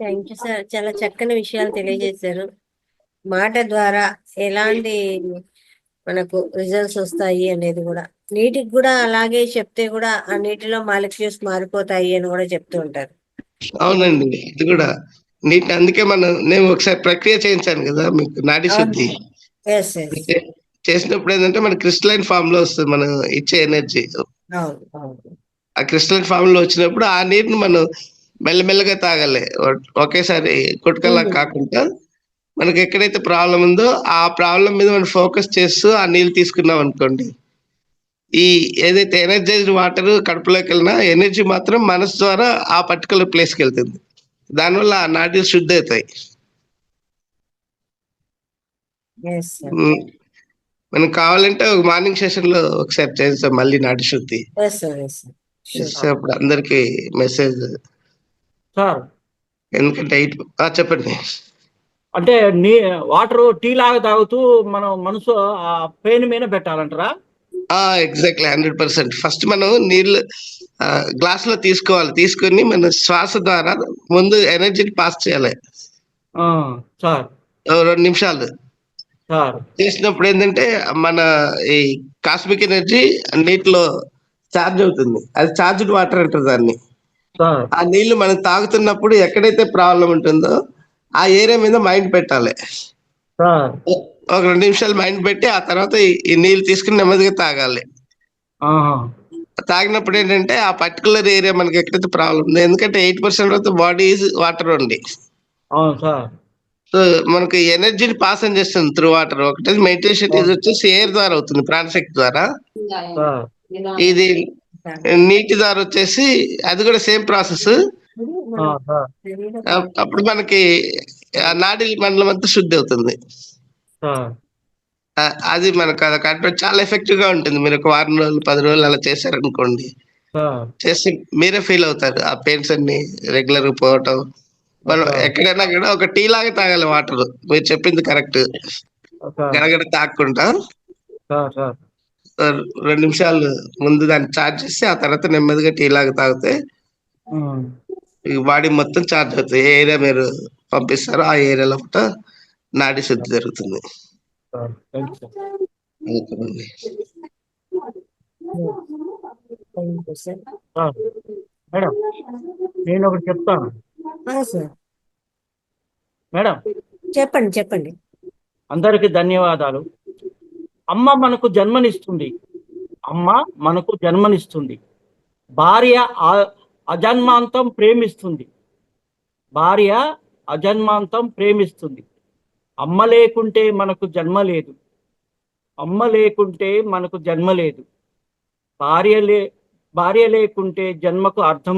S1: థ్యాంక్ యూ సార్, చాలా చక్కని విషయాలు తెలియజేశారు. మాట ద్వారా ఎలాంటి మనకు రిజల్ట్స్ వస్తాయి అనేది కూడా, నీటికి కూడా అలాగే చెప్తే కూడా ఆ నీటిలో మాలిక్యూల్స్ మారిపోతాయి అని కూడా చెప్తూ ఉంటారు.
S9: అవునండి, ఇది కూడా నీటి. అందుకే నేను ఒకసారి ప్రక్రియ చేయించాను కదా మీకు, నాడి శుద్ధి చేసినప్పుడు ఏంటంటే మన క్రిస్టలైన్ ఫామ్ లో వస్తుంది మనం ఇచ్చే ఎనర్జీ. ఆ క్రిస్టలైన్ ఫామ్ లో వచ్చినప్పుడు ఆ నీరుని మనం మెల్లమెల్లగా తాగాలి, ఒకేసారి కొట్టుకలా కాకుండా. మనకి ఎక్కడైతే ప్రాబ్లం ఉందో ఆ ప్రాబ్లం మీద మనం ఫోకస్ చేస్తూ ఆ నీళ్ళు తీసుకున్నాం అనుకోండి, ఈ ఏదైతే ఎనర్జైజ్డ్ వాటర్ కడుపులోకి వెళ్ళినా ఎనర్జీ మాత్రం మనసు ద్వారా ఆ పర్టికులర్ ప్లేస్కి వెళ్తుంది. దానివల్ల ఆ నాడీలు శుద్ధి అవుతాయి. మనం కావాలంటే ఒక మార్నింగ్ సెషన్ లో ఒకసారి చేస్తాం మళ్ళీ నాడి శుద్ధి. అప్పుడు అందరికి మెసేజ్. ఎందుకంటే చెప్పండి.
S11: అంటే వాటర్ టీ లాగా తాగుతూ మనం మనసు ఆ పెయిన్ మీద పెట్టాలంటారా?
S9: ఎగ్జాక్ట్లీ 100%. ఫస్ట్ మనం నీళ్ళు గ్లాస్ లో తీసుకోవాలి, తీసుకొని మన శ్వాస ద్వారా ముందు ఎనర్జీని పాస్ చేయాలి. 2 నిమిషాలు చేసినప్పుడు ఏంటంటే మన ఈ కాస్మిక్ ఎనర్జీ నీటిలో ఛార్జ్ అవుతుంది. అది ఛార్జ్డ్ వాటర్ అంటారు దాన్ని. ఆ నీళ్లు మనం తాగుతున్నప్పుడు ఎక్కడైతే ప్రాబ్లం ఉంటుందో ఆ ఏరియా మీద మైండ్ పెట్టాలి. ఒక 2 నిమిషాలు మైండ్ పెట్టి ఆ తర్వాత ఈ నీళ్ళు తీసుకుని నెమ్మదిగా తాగాలి. తాగినప్పుడు ఏంటంటే ఆ పర్టికులర్ ఏరియా మనకి ఎక్కడైతే ప్రాబ్లం ఉంది, ఎందుకంటే 8% of the body is water only. So మనకి ఎనర్జీని పాస్ అని చేస్తుంది త్రూ వాటర్. ఒకటి మెడిటేషన్ ఇది వచ్చేసి ఎయిర్ ద్వారా అవుతుంది, ప్రాణశక్తి ద్వారా. ఇది నీటి ద్వారా వచ్చేసి అది కూడా సేమ్ ప్రాసెస్. అప్పుడు మనకి నాడీ మండలం అంతా శుద్ధి అవుతుంది. అది మనకు అదొక చాలా ఎఫెక్టివ్ గా ఉంటుంది. మీరు ఒక 1 రోజులు 10 రోజులు అలా చేశారనుకోండి, చేసి మీరే ఫీల్ అవుతారు ఆ పెయిన్స్ అన్ని రెగ్యులర్ గా పోవటం. మనం ఎక్కడైనా కూడా ఒక టీ లాగా తాగాలి వాటర్. మీరు చెప్పింది కరెక్ట్, గడగడ తాగకుండా 2 నిమిషాలు ముందు దాన్ని చార్జ్ చేసి ఆ తర్వాత నెమ్మదిగా టీ లాగా తాగితే బాడీ మొత్తం చార్జ్ అవుతుంది. ఏ ఏరియా మీరు పంపిస్తారో ఆ ఏరియాలో కూడా నాడీ శుద్ధి జరుగుతుంది.
S11: మేడం నేను ఒకటి చెప్తాను. మేడం
S1: చెప్పండి.
S11: అందరికి ధన్యవాదాలు. అమ్మ మనకు జన్మనిస్తుంది. భార్య అజన్మాంతం ప్రేమిస్తుంది. అమ్మ లేకుంటే మనకు జన్మ లేదు. భార్య లేకుంటే జన్మకు అర్థం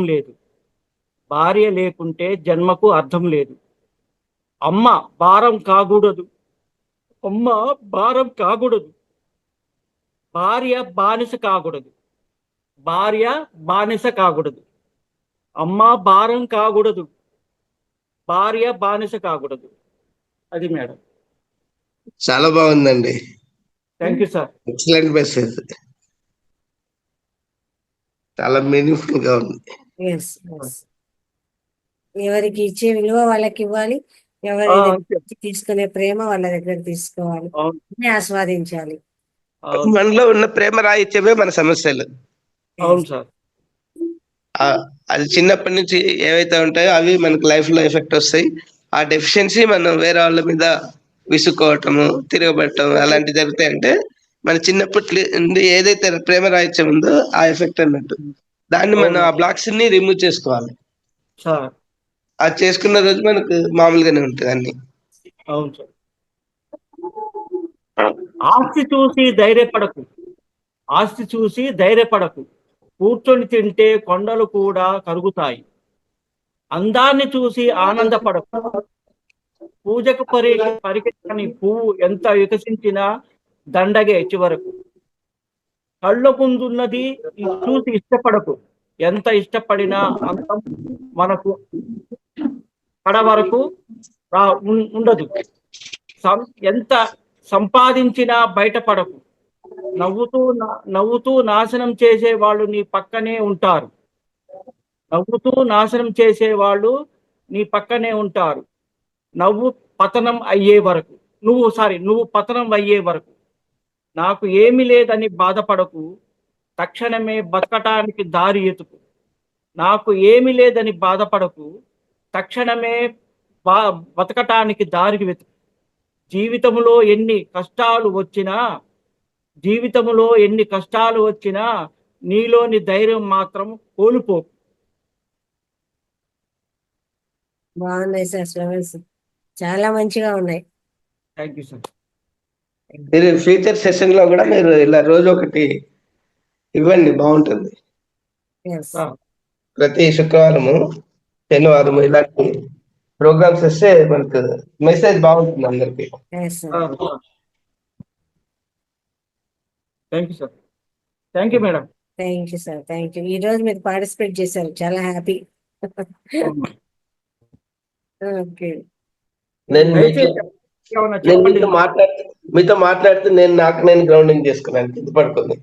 S11: లేదు. అమ్మ భారం కాకూడదు. భార్య బానిస కాకూడదు. అమ్మ భారం కాకూడదు, భార్య బానిస కాకూడదు. అది మేడం.
S9: చాలా బాగుందండి.
S11: Thank you sir.
S9: Excellent message, చాలా మీనింగ్ఫుల్ గా ఉంది.
S1: ఎస్ ఎవరికి ఇచ్చే విలువ వాళ్ళకి ఇవ్వాలి, ఎవరి
S11: ఆ,
S1: దగ్గర
S11: అంతే.
S1: నుంచి తీసుకునే ప్రేమ వాళ్ళ దగ్గర తీసుకోవాలి,
S11: అవును
S1: అన్ని ఆస్వాదించాలి.
S11: అవును
S9: మనలో ఉన్న ప్రేమ రాహిత్యమే మన సమస్యలు.
S11: అవును సార్.
S9: అది చిన్నప్పటి నుంచి ఏవైతే ఉంటాయో అవి మనకు లైఫ్ లో ఎఫెక్ట్ వస్తాయి. ఆ డెఫిషియన్సీ మనం వేరే వాళ్ళ మీద విసుక్కోవటము, తిరగబెట్టడం అలాంటివి జరుగుతాయంటే మన చిన్నప్పటి నుండి ఏదైతే ప్రేమ రాహిత్యం ఉందో ఆ ఎఫెక్ట్ అన్నట్టు. దాన్ని మనం
S11: అవును
S9: ఆ బ్లాక్స్ ని రిమూవ్ చేసుకోవాలి.
S11: సార్.
S9: అది చేసుకున్న రోజు మనకు మామూలుగానే ఉంటుంది అన్ని.
S11: అవును సార్. ఆస్తి చూసి ధైర్యపడకు, ఆస్తి చూసి ధైర్యపడకు, కూర్చొని తింటే కొండలు కూడా కరుగుతాయి. అందాన్ని చూసి ఆనందపడకు, పూజకు పరిగెత్తని పువ్వు ఎంత వికసించినా దండగే చివరకు. కళ్ళ ముందున్నది చూసి ఇష్టపడకు, ఎంత ఇష్టపడినా అంతం మనకు కడ వరకు ఉండదు. ఎంత సంపాదించినా బయటపడకు, నవ్వుతూ నాశనం చేసే వాళ్ళు నీ పక్కనే ఉంటారు. నవ్వుతూ నాశనం చేసే వాళ్ళు నీ పక్కనే ఉంటారు. నువ్వు పతనం అయ్యే వరకు నాకు ఏమి లేదని బాధపడకు, తక్షణమే బతకటానికి దారి ఎతుకు. నాకు ఏమి లేదని బాధపడకు, తక్షణమే బతకటానికి దారి వెతుకు. జీవితంలో ఎన్ని కష్టాలు వచ్చినా నీలోని ధైర్యం మాత్రం కోల్పోకు.
S1: బాగున్నాయి సార్, ఫ్లవర్స్ చాలా మంచిగా ఉన్నాయి.
S11: Thank you sir.
S9: మీరు ఫ్యూచర్ సెషన్ లో కూడా మీరు ఇలా రోజు ఒకటి ఇవ్వండి, బాగుంటుంది. ప్రతి శుక్రవారము, శనివారము ఇలాంటి ప్రోగ్రామ్స్ వస్తే మనకు మెసేజ్ బాగుంటుంది అందరికి.
S11: Thank you sir. Thank you madam.
S1: Thank you sir, thank you. ఈ రోజు మీరు పార్టిసిపేట్ చేశారు, చాలా హ్యాపీ. ఓకే,
S9: మీతో మాట్లాడుతూ నేను గ్రౌండింగ్ చేసుకున్నాను కింద పడుకుంది.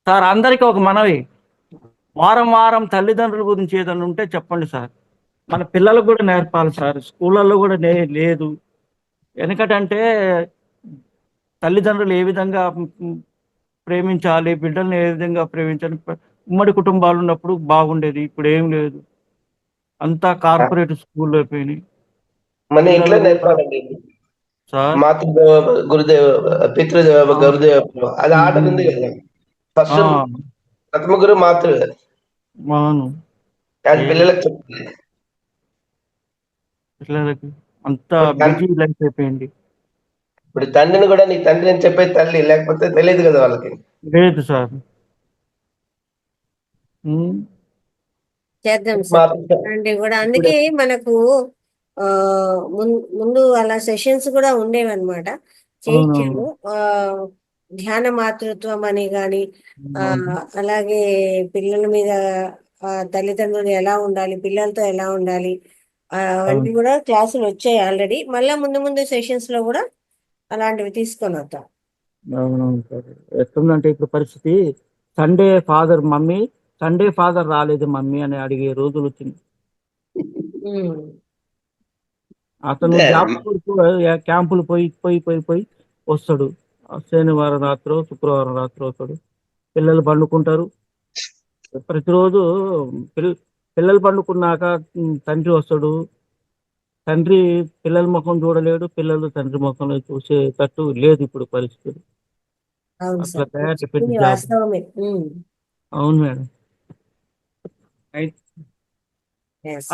S11: సార్ అందరికీ ఒక మనవి, వారం తల్లిదండ్రుల గురించి ఏదైనా ఉంటే చెప్పండి సార్. మన పిల్లలకు కూడా నేర్పాలి సార్, స్కూళ్ళల్లో కూడా లేదు. ఎందుకంటే తల్లిదండ్రులు ఏ విధంగా ప్రేమించాలి, బిడ్డల్ని ఏ విధంగా ప్రేమించాలి, ఉమ్మడి కుటుంబాలు ఉన్నప్పుడు బాగుండేది, ఇప్పుడు ఏం లేదు, అంతా కార్పొరేట్ స్కూల్ అయిపోయినాయి.
S9: మన ఇంట్లో నేర్పాలండి
S11: సార్.
S9: మాతృదేవ గురుదేవ పితృదేవ గురుదేవ, అది ఆర్డర్ ఉంది కదా. ఫస్ట్ ప్రథమ గురు మాతృ, అది పిల్లలకు చెప్పాలి.
S11: పిల్లలకి అంతా బిజీ లైఫ్ అయిపోయింది.
S9: ఇప్పుడు తండ్రిని కూడా నీ తండ్రి అని చెప్పే తల్లి, లేకపోతే తెలియదు కదా వాళ్ళకి.
S11: లేదు సార్.
S1: చేద్దాం సార్ అంటే కూడా. అందుకే మనకు ముందు అలా సెషన్స్ కూడా ఉండేవన్నమాట, చేయించాము. ధ్యాన మాతృత్వం అని కానీ, అలాగే పిల్లల మీద తల్లిదండ్రులు ఎలా ఉండాలి, పిల్లలతో ఎలా ఉండాలి, అవన్నీ కూడా క్లాసులు వచ్చాయి ఆల్రెడీ. మళ్ళీ ముందు సెషన్స్ లో కూడా అలాంటివి తీసుకొని వద్దాం.
S11: అవునవును సార్. ఎట్లుందంటే ఇప్పుడు పరిస్థితి, సండే ఫాదర్ రాలేదు మమ్మీ అని అడిగే రోజులు వచ్చింది. అతను క్యాంపులు పోయి వస్తాడు. శనివారం రాత్రో శుక్రవారం రాత్రి వస్తాడు. పిల్లలు పండుకుంటారు. ప్రతిరోజు పిల్లలు పండుకున్నాక తండ్రి వస్తాడు. తండ్రి పిల్లల ముఖం చూడలేడు, పిల్లలు తండ్రి ముఖంలో చూసేటట్టు లేదు ఇప్పుడు పరిస్థితి. అట్లా తయారైపోయింది జాబ్. అవును మేడం.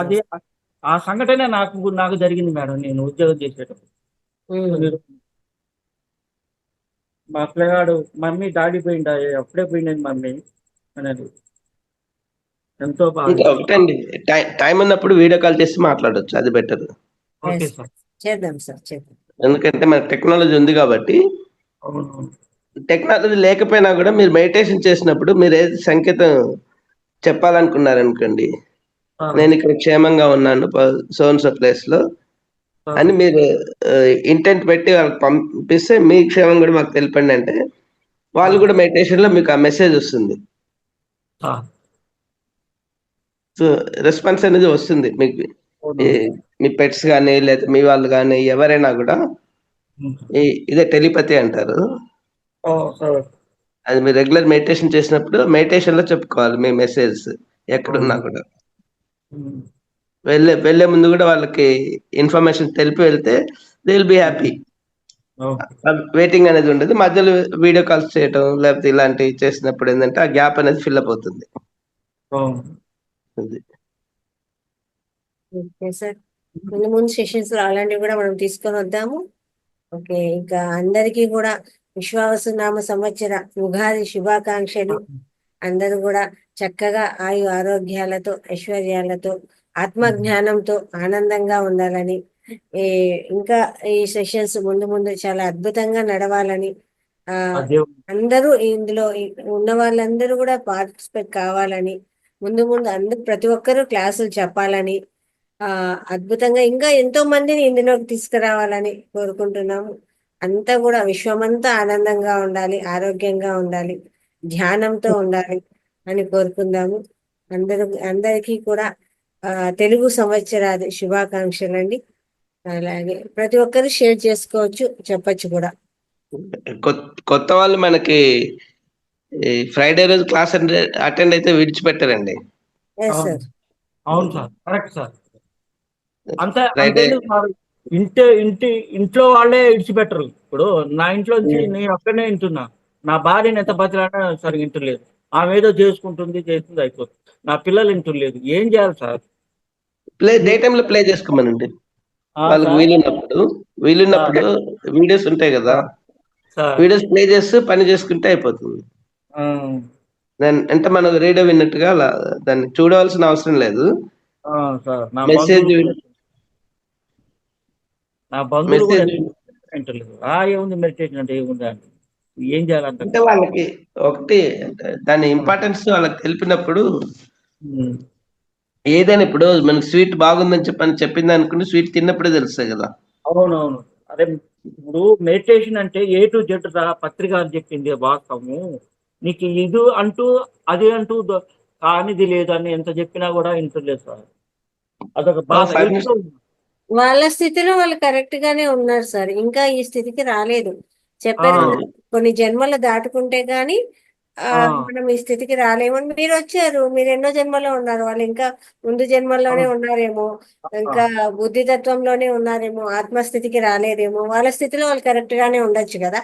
S11: అది ఆ సంఘటన నాకు జరిగింది మేడం. నేను ఉద్యోగం చేసేటప్పుడు మా పిల్లగాడు, మమ్మీ డాడీ పోయిందా, అప్పుడే పోయింది మమ్మీ అనేది. ఎంతో బాగా
S9: ఒకటండి, టైం ఉన్నప్పుడు వీడియో కాల్ చేసి మాట్లాడొచ్చు, అది బెటర్.
S11: ఓకే సార్,
S1: చేద్దాం సార్, చేద్దాం.
S9: ఎందుకంటే మన టెక్నాలజీ ఉంది కాబట్టి. టెక్నాలజీ లేకపోయినా కూడా మీరు మెడిటేషన్ చేసినప్పుడు మీరు ఏది సంకేతం చెప్పాలనుకున్నారనుకోండి, నేను ఇక్కడ క్షేమంగా ఉన్నాను సో ప్లేస్ లో, అని మీరు ఇంటెంట్ పెట్టి వాళ్ళకి పంపిస్తే మీ క్షేమం కూడా మాకు తెలిపండి అంటే వాళ్ళు కూడా మెడిటేషన్ లో మీకు ఆ మెసేజ్ వస్తుంది. సో రెస్పాన్స్ అనేది వస్తుంది మీకు. మీ పెట్స్ కానీ లేదా మీ వాళ్ళు కానీ ఎవరైనా కూడా ఇదే టెలిపతి అంటారు. అది మీరు రెగ్యులర్ మెడిటేషన్ చేసినప్పుడు మెడిటేషన్ లో చెప్పుకోవాలి మీ మెసేజ్ ఎక్కడున్నా కూడా. వెళ్ళే ముందు కూడా వాళ్ళకి ఇన్ఫర్మేషన్ తెలిపి వెళ్తే they will be happy. Waiting అనేది ఉండదు. మధ్యలో వీడియో కాల్స్ చేయటం లేకపోతే ఇలాంటివి చేసినప్పుడు ఏంటంటే ఆ గ్యాప్ అనేది ఫిల్అప్ అవుతుంది.
S1: ఓకే సార్, ముందు ముందు సెషన్స్ లో అలాంటివి కూడా మనం తీసుకొని వద్దాము. ఓకే, ఇంకా అందరికీ కూడా విశ్వావసునామ సంవత్సర ఉగాది శుభాకాంక్షలు. అందరూ కూడా చక్కగా ఆయు ఆరోగ్యాలతో ఐశ్వర్యాలతో ఆత్మజ్ఞానంతో ఆనందంగా ఉండాలని, ఇంకా ఈ సెషన్స్ ముందు ముందు చాలా అద్భుతంగా నడవాలని, అందరూ ఇందులో ఉన్న వాళ్ళందరూ కూడా పార్టిసిపేట్ కావాలని, ముందు ముందు అందరూ ప్రతి ఒక్కరూ క్లాసులు చెప్పాలని, అద్భుతంగా ఇంకా ఎంతో మందిని ఇందులోకి తీసుకురావాలని కోరుకుంటున్నాము. అంతా కూడా విశ్వమంతా ఆనందంగా ఉండాలి, ఆరోగ్యంగా ఉండాలి, ధ్యానంతో ఉండాలి అని కోరుకుందాము. అందరికీ కూడా తెలుగు సంవత్సరాది శుభాకాంక్షలు అండి. అలాగే ప్రతి ఒక్కరు షేర్ చేసుకోవచ్చు, చెప్పచ్చు కూడా.
S9: కొత్త వాళ్ళు మనకి ఫ్రైడే రోజు క్లాస్ అటెండ్ అయితే విడిచిపెట్టారండి.
S11: అవును సార్, కరెక్ట్ సార్. అంతే ఇంట్లో వాళ్ళే విడిచిపెట్టరు. ఇప్పుడు నా ఇంట్లో నుంచి నేను ఒక్కనే వింటున్నా, నా భార్యని ఎంత బతిలాడినా సరిగ్గా వింటలేదు. ఆమె ఏదో చేస్తుంది అయిపోతుంది. నా పిల్లలు వింటలేదు. ఏం చేయాలి సార్?
S9: డే టైమ్ లో ప్లే చేసుకోమనండి. వాళ్ళకి వీలున్నప్పుడు వీడియోస్ ఉంటాయి కదా, వీడియోస్ ప్లే చేస్తూ పని చేసుకుంటే అయిపోతుంది. అంటే మనం రేడియో విన్నట్టుగా దాన్ని చూడవలసిన అవసరం లేదు. మెసేజ్
S11: నా బంధువులు కూడా వింటలేదు. ఏముంది మెడిటేషన్ అంటే ఏముంది అంటే ఏం చేయాలంటే
S9: వాళ్ళకి ఒకటి దాని ఇంపార్టెన్స్ వాళ్ళకి తెలిపినప్పుడు ఏదైనా ఇప్పుడు మనకి స్వీట్ బాగుందని చెప్పింది అనుకుంటే స్వీట్ తిన్నప్పుడే తెలుస్తాయి కదా.
S11: అవునవును. అదే ఇప్పుడు మెడిటేషన్ అంటే A to Z పత్రిక అని చెప్పింది వాస్తవము. నీకు ఇది అంటూ అది అంటూ కానిది లేదని ఎంత చెప్పినా కూడా వింటలేదు సార్. అదొక బాధ.
S1: వాళ్ళ స్థితిలో వాళ్ళు కరెక్ట్ గానే ఉన్నారు సార్, ఇంకా ఈ స్థితికి రాలేదు. చెప్పారు కదా, కొన్ని జన్మలు దాటుకుంటే గాని మనం ఈ స్థితికి రాలేమని. మీరు వచ్చారు, మీరు ఎన్నో జన్మలో ఉన్నారు, వాళ్ళు ఇంకా ముందు జన్మల్లోనే ఉన్నారేమో, ఇంకా బుద్ధితత్వంలోనే ఉన్నారేమో, ఆత్మస్థితికి రాలేదేమో. వాళ్ళ స్థితిలో వాళ్ళు కరెక్ట్ గానే ఉండొచ్చు కదా.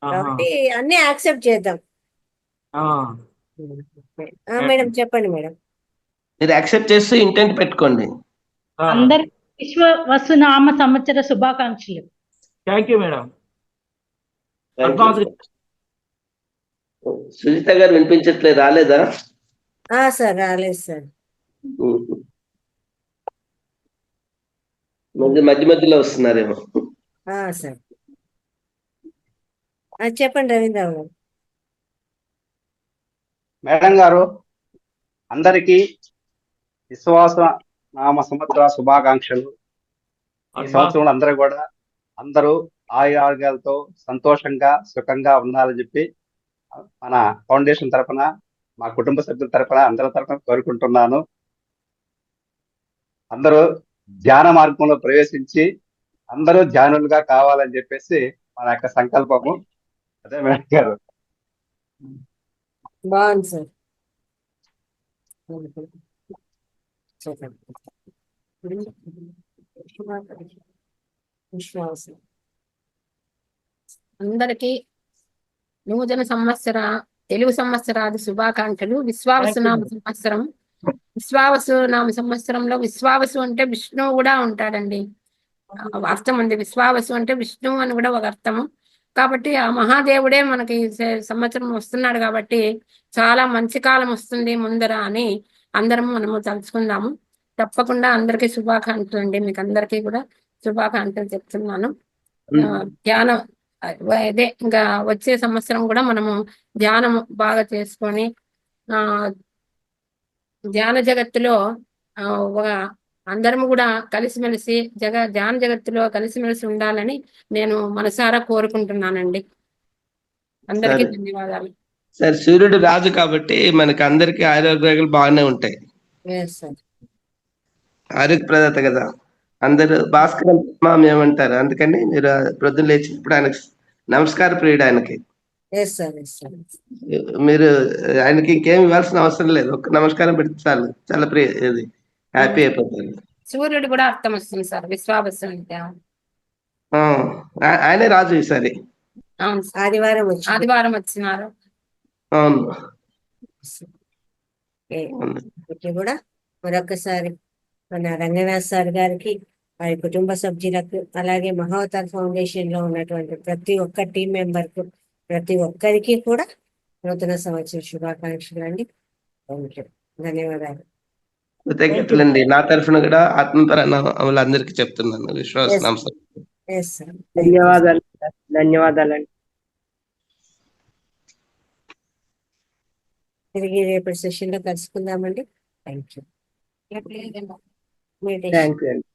S1: కాబట్టి అన్ని యాక్సెప్ట్ చేద్దాం. మేడం చెప్పండి మేడం.
S9: మీరు యాక్సెప్ట్ చేస్తూ ఇంటెంట్ పెట్టుకోండి.
S3: అందరికి విశ్వవసునామ సంవత్సర శుభాకాంక్షలు.
S11: Thank you madam.
S9: సుజిత గారు వినిపించట్లేదు, రాలేదా?
S1: సార్ రాలేదు సార్.
S9: మధ్య మధ్యలో వస్తున్నారేమో.
S1: సార్ చెప్పండి రవీంద్రరావు గారు.
S4: మేడం గారు, అందరికీ విశ్వాస నామ సంవత్సర శుభాకాంక్షలు. ఈ సంవత్సరంలో అందరూ ఆరోగ్యాలతో సంతోషంగా సుఖంగా ఉండాలని చెప్పి మన ఫౌండేషన్ తరఫున, మా కుటుంబ సభ్యుల తరఫున, అందరి తరఫున కోరుకుంటున్నాను. అందరూ ధ్యాన మార్గంలో ప్రవేశించి అందరూ ధ్యానులుగా కావాలని చెప్పేసి మన యొక్క సంకల్పము. అదే మేడం గారు.
S1: బాగుంది సార్.
S10: అందరికీ నూతన సంవత్సర తెలుగు సంవత్సరాది శుభాకాంక్షలు. విశ్వావసునామ సంవత్సరం. విశ్వావసునామ సంవత్సరంలో విశ్వావసు అంటే విష్ణువు కూడా ఉంటాడండి, అర్థం ఉంది. విశ్వావసు అంటే విష్ణువు అని కూడా ఒక అర్థము. కాబట్టి ఆ మహాదేవుడే మనకి సంవత్సరం వస్తున్నాడు కాబట్టి చాలా మంచి కాలం వస్తుంది ముందర అని అందరం మనము తలుచుకుందాము. తప్పకుండా అందరికీ శుభాకాంక్షలు అండి. మీకు అందరికీ కూడా శుభాకాంక్షలు చెప్తున్నాను. ధ్యానం అదే ఇంకా వచ్చే సంవత్సరం కూడా మనము ధ్యానం బాగా చేసుకొని ధ్యాన జగత్తులో ఒక అందరం కూడా కలిసిమెలిసి ధ్యాన జగత్తులో కలిసిమెలిసి ఉండాలని నేను మనసారా కోరుకుంటున్నానండి. అందరికీ
S9: సరే
S10: ధన్యవాదాలు.
S9: సరే, సూర్యుడు రాజు కాబట్టి మనకి అందరికి ఆరోగ్యాలు బాగానే ఉంటాయి.
S1: Yes, sir.
S9: ఆరోగ్య ప్రదాత కదా. అందరూ భాస్కరం మామ ఏమంటారు, అందుకని మీరు ప్రొద్దున లేచినప్పుడు ఆయనకి నమస్కార ప్రియుడు ఆయనకి.
S1: Yes, sir. Yes, sir.
S9: మీరు ఆయనకి ఇంకేం ఇవ్వాల్సిన అవసరం లేదు, ఒక్క నమస్కారం పెడితే చాలు, చాలా ఇది హ్యాపీ అయిపోతారు.
S10: సూర్యుడు కూడా అర్థం వస్తుంది సార్, విశ్వావసు అంటే.
S9: ఆ, ఆయనే రాజు ఈసారి.
S10: అవును సార్,
S1: ఆదివారం
S10: వచ్చినారు.
S9: అవును.
S1: ఇది కూడా మరొకసారి మన రంగనాథ్ సార్ గారికి, వారి కుటుంబ సభ్యులకు, అలాగే మహావతార్ ఫౌండేషన్ లో ఉన్నటువంటి ప్రతి ఒక్క టీం మెంబర్ కు, ప్రతి ఒక్కరికి కూడా నూతన సంవత్సర శుభాకాంక్షలు అండి. ధన్యవాదాలు.
S9: కృతజ్ఞతలండి. నా తరఫున కూడా ఆత్మపర అందరికీ చెప్తున్నాను విశ్వాస.
S6: ధన్యవాదాలు. ధన్యవాదాలండి.
S1: తిరిగి రేపటి సెషన్ లో కలుసుకుందామండి. Thank you.
S6: థ్యాంక్ యూ అండి.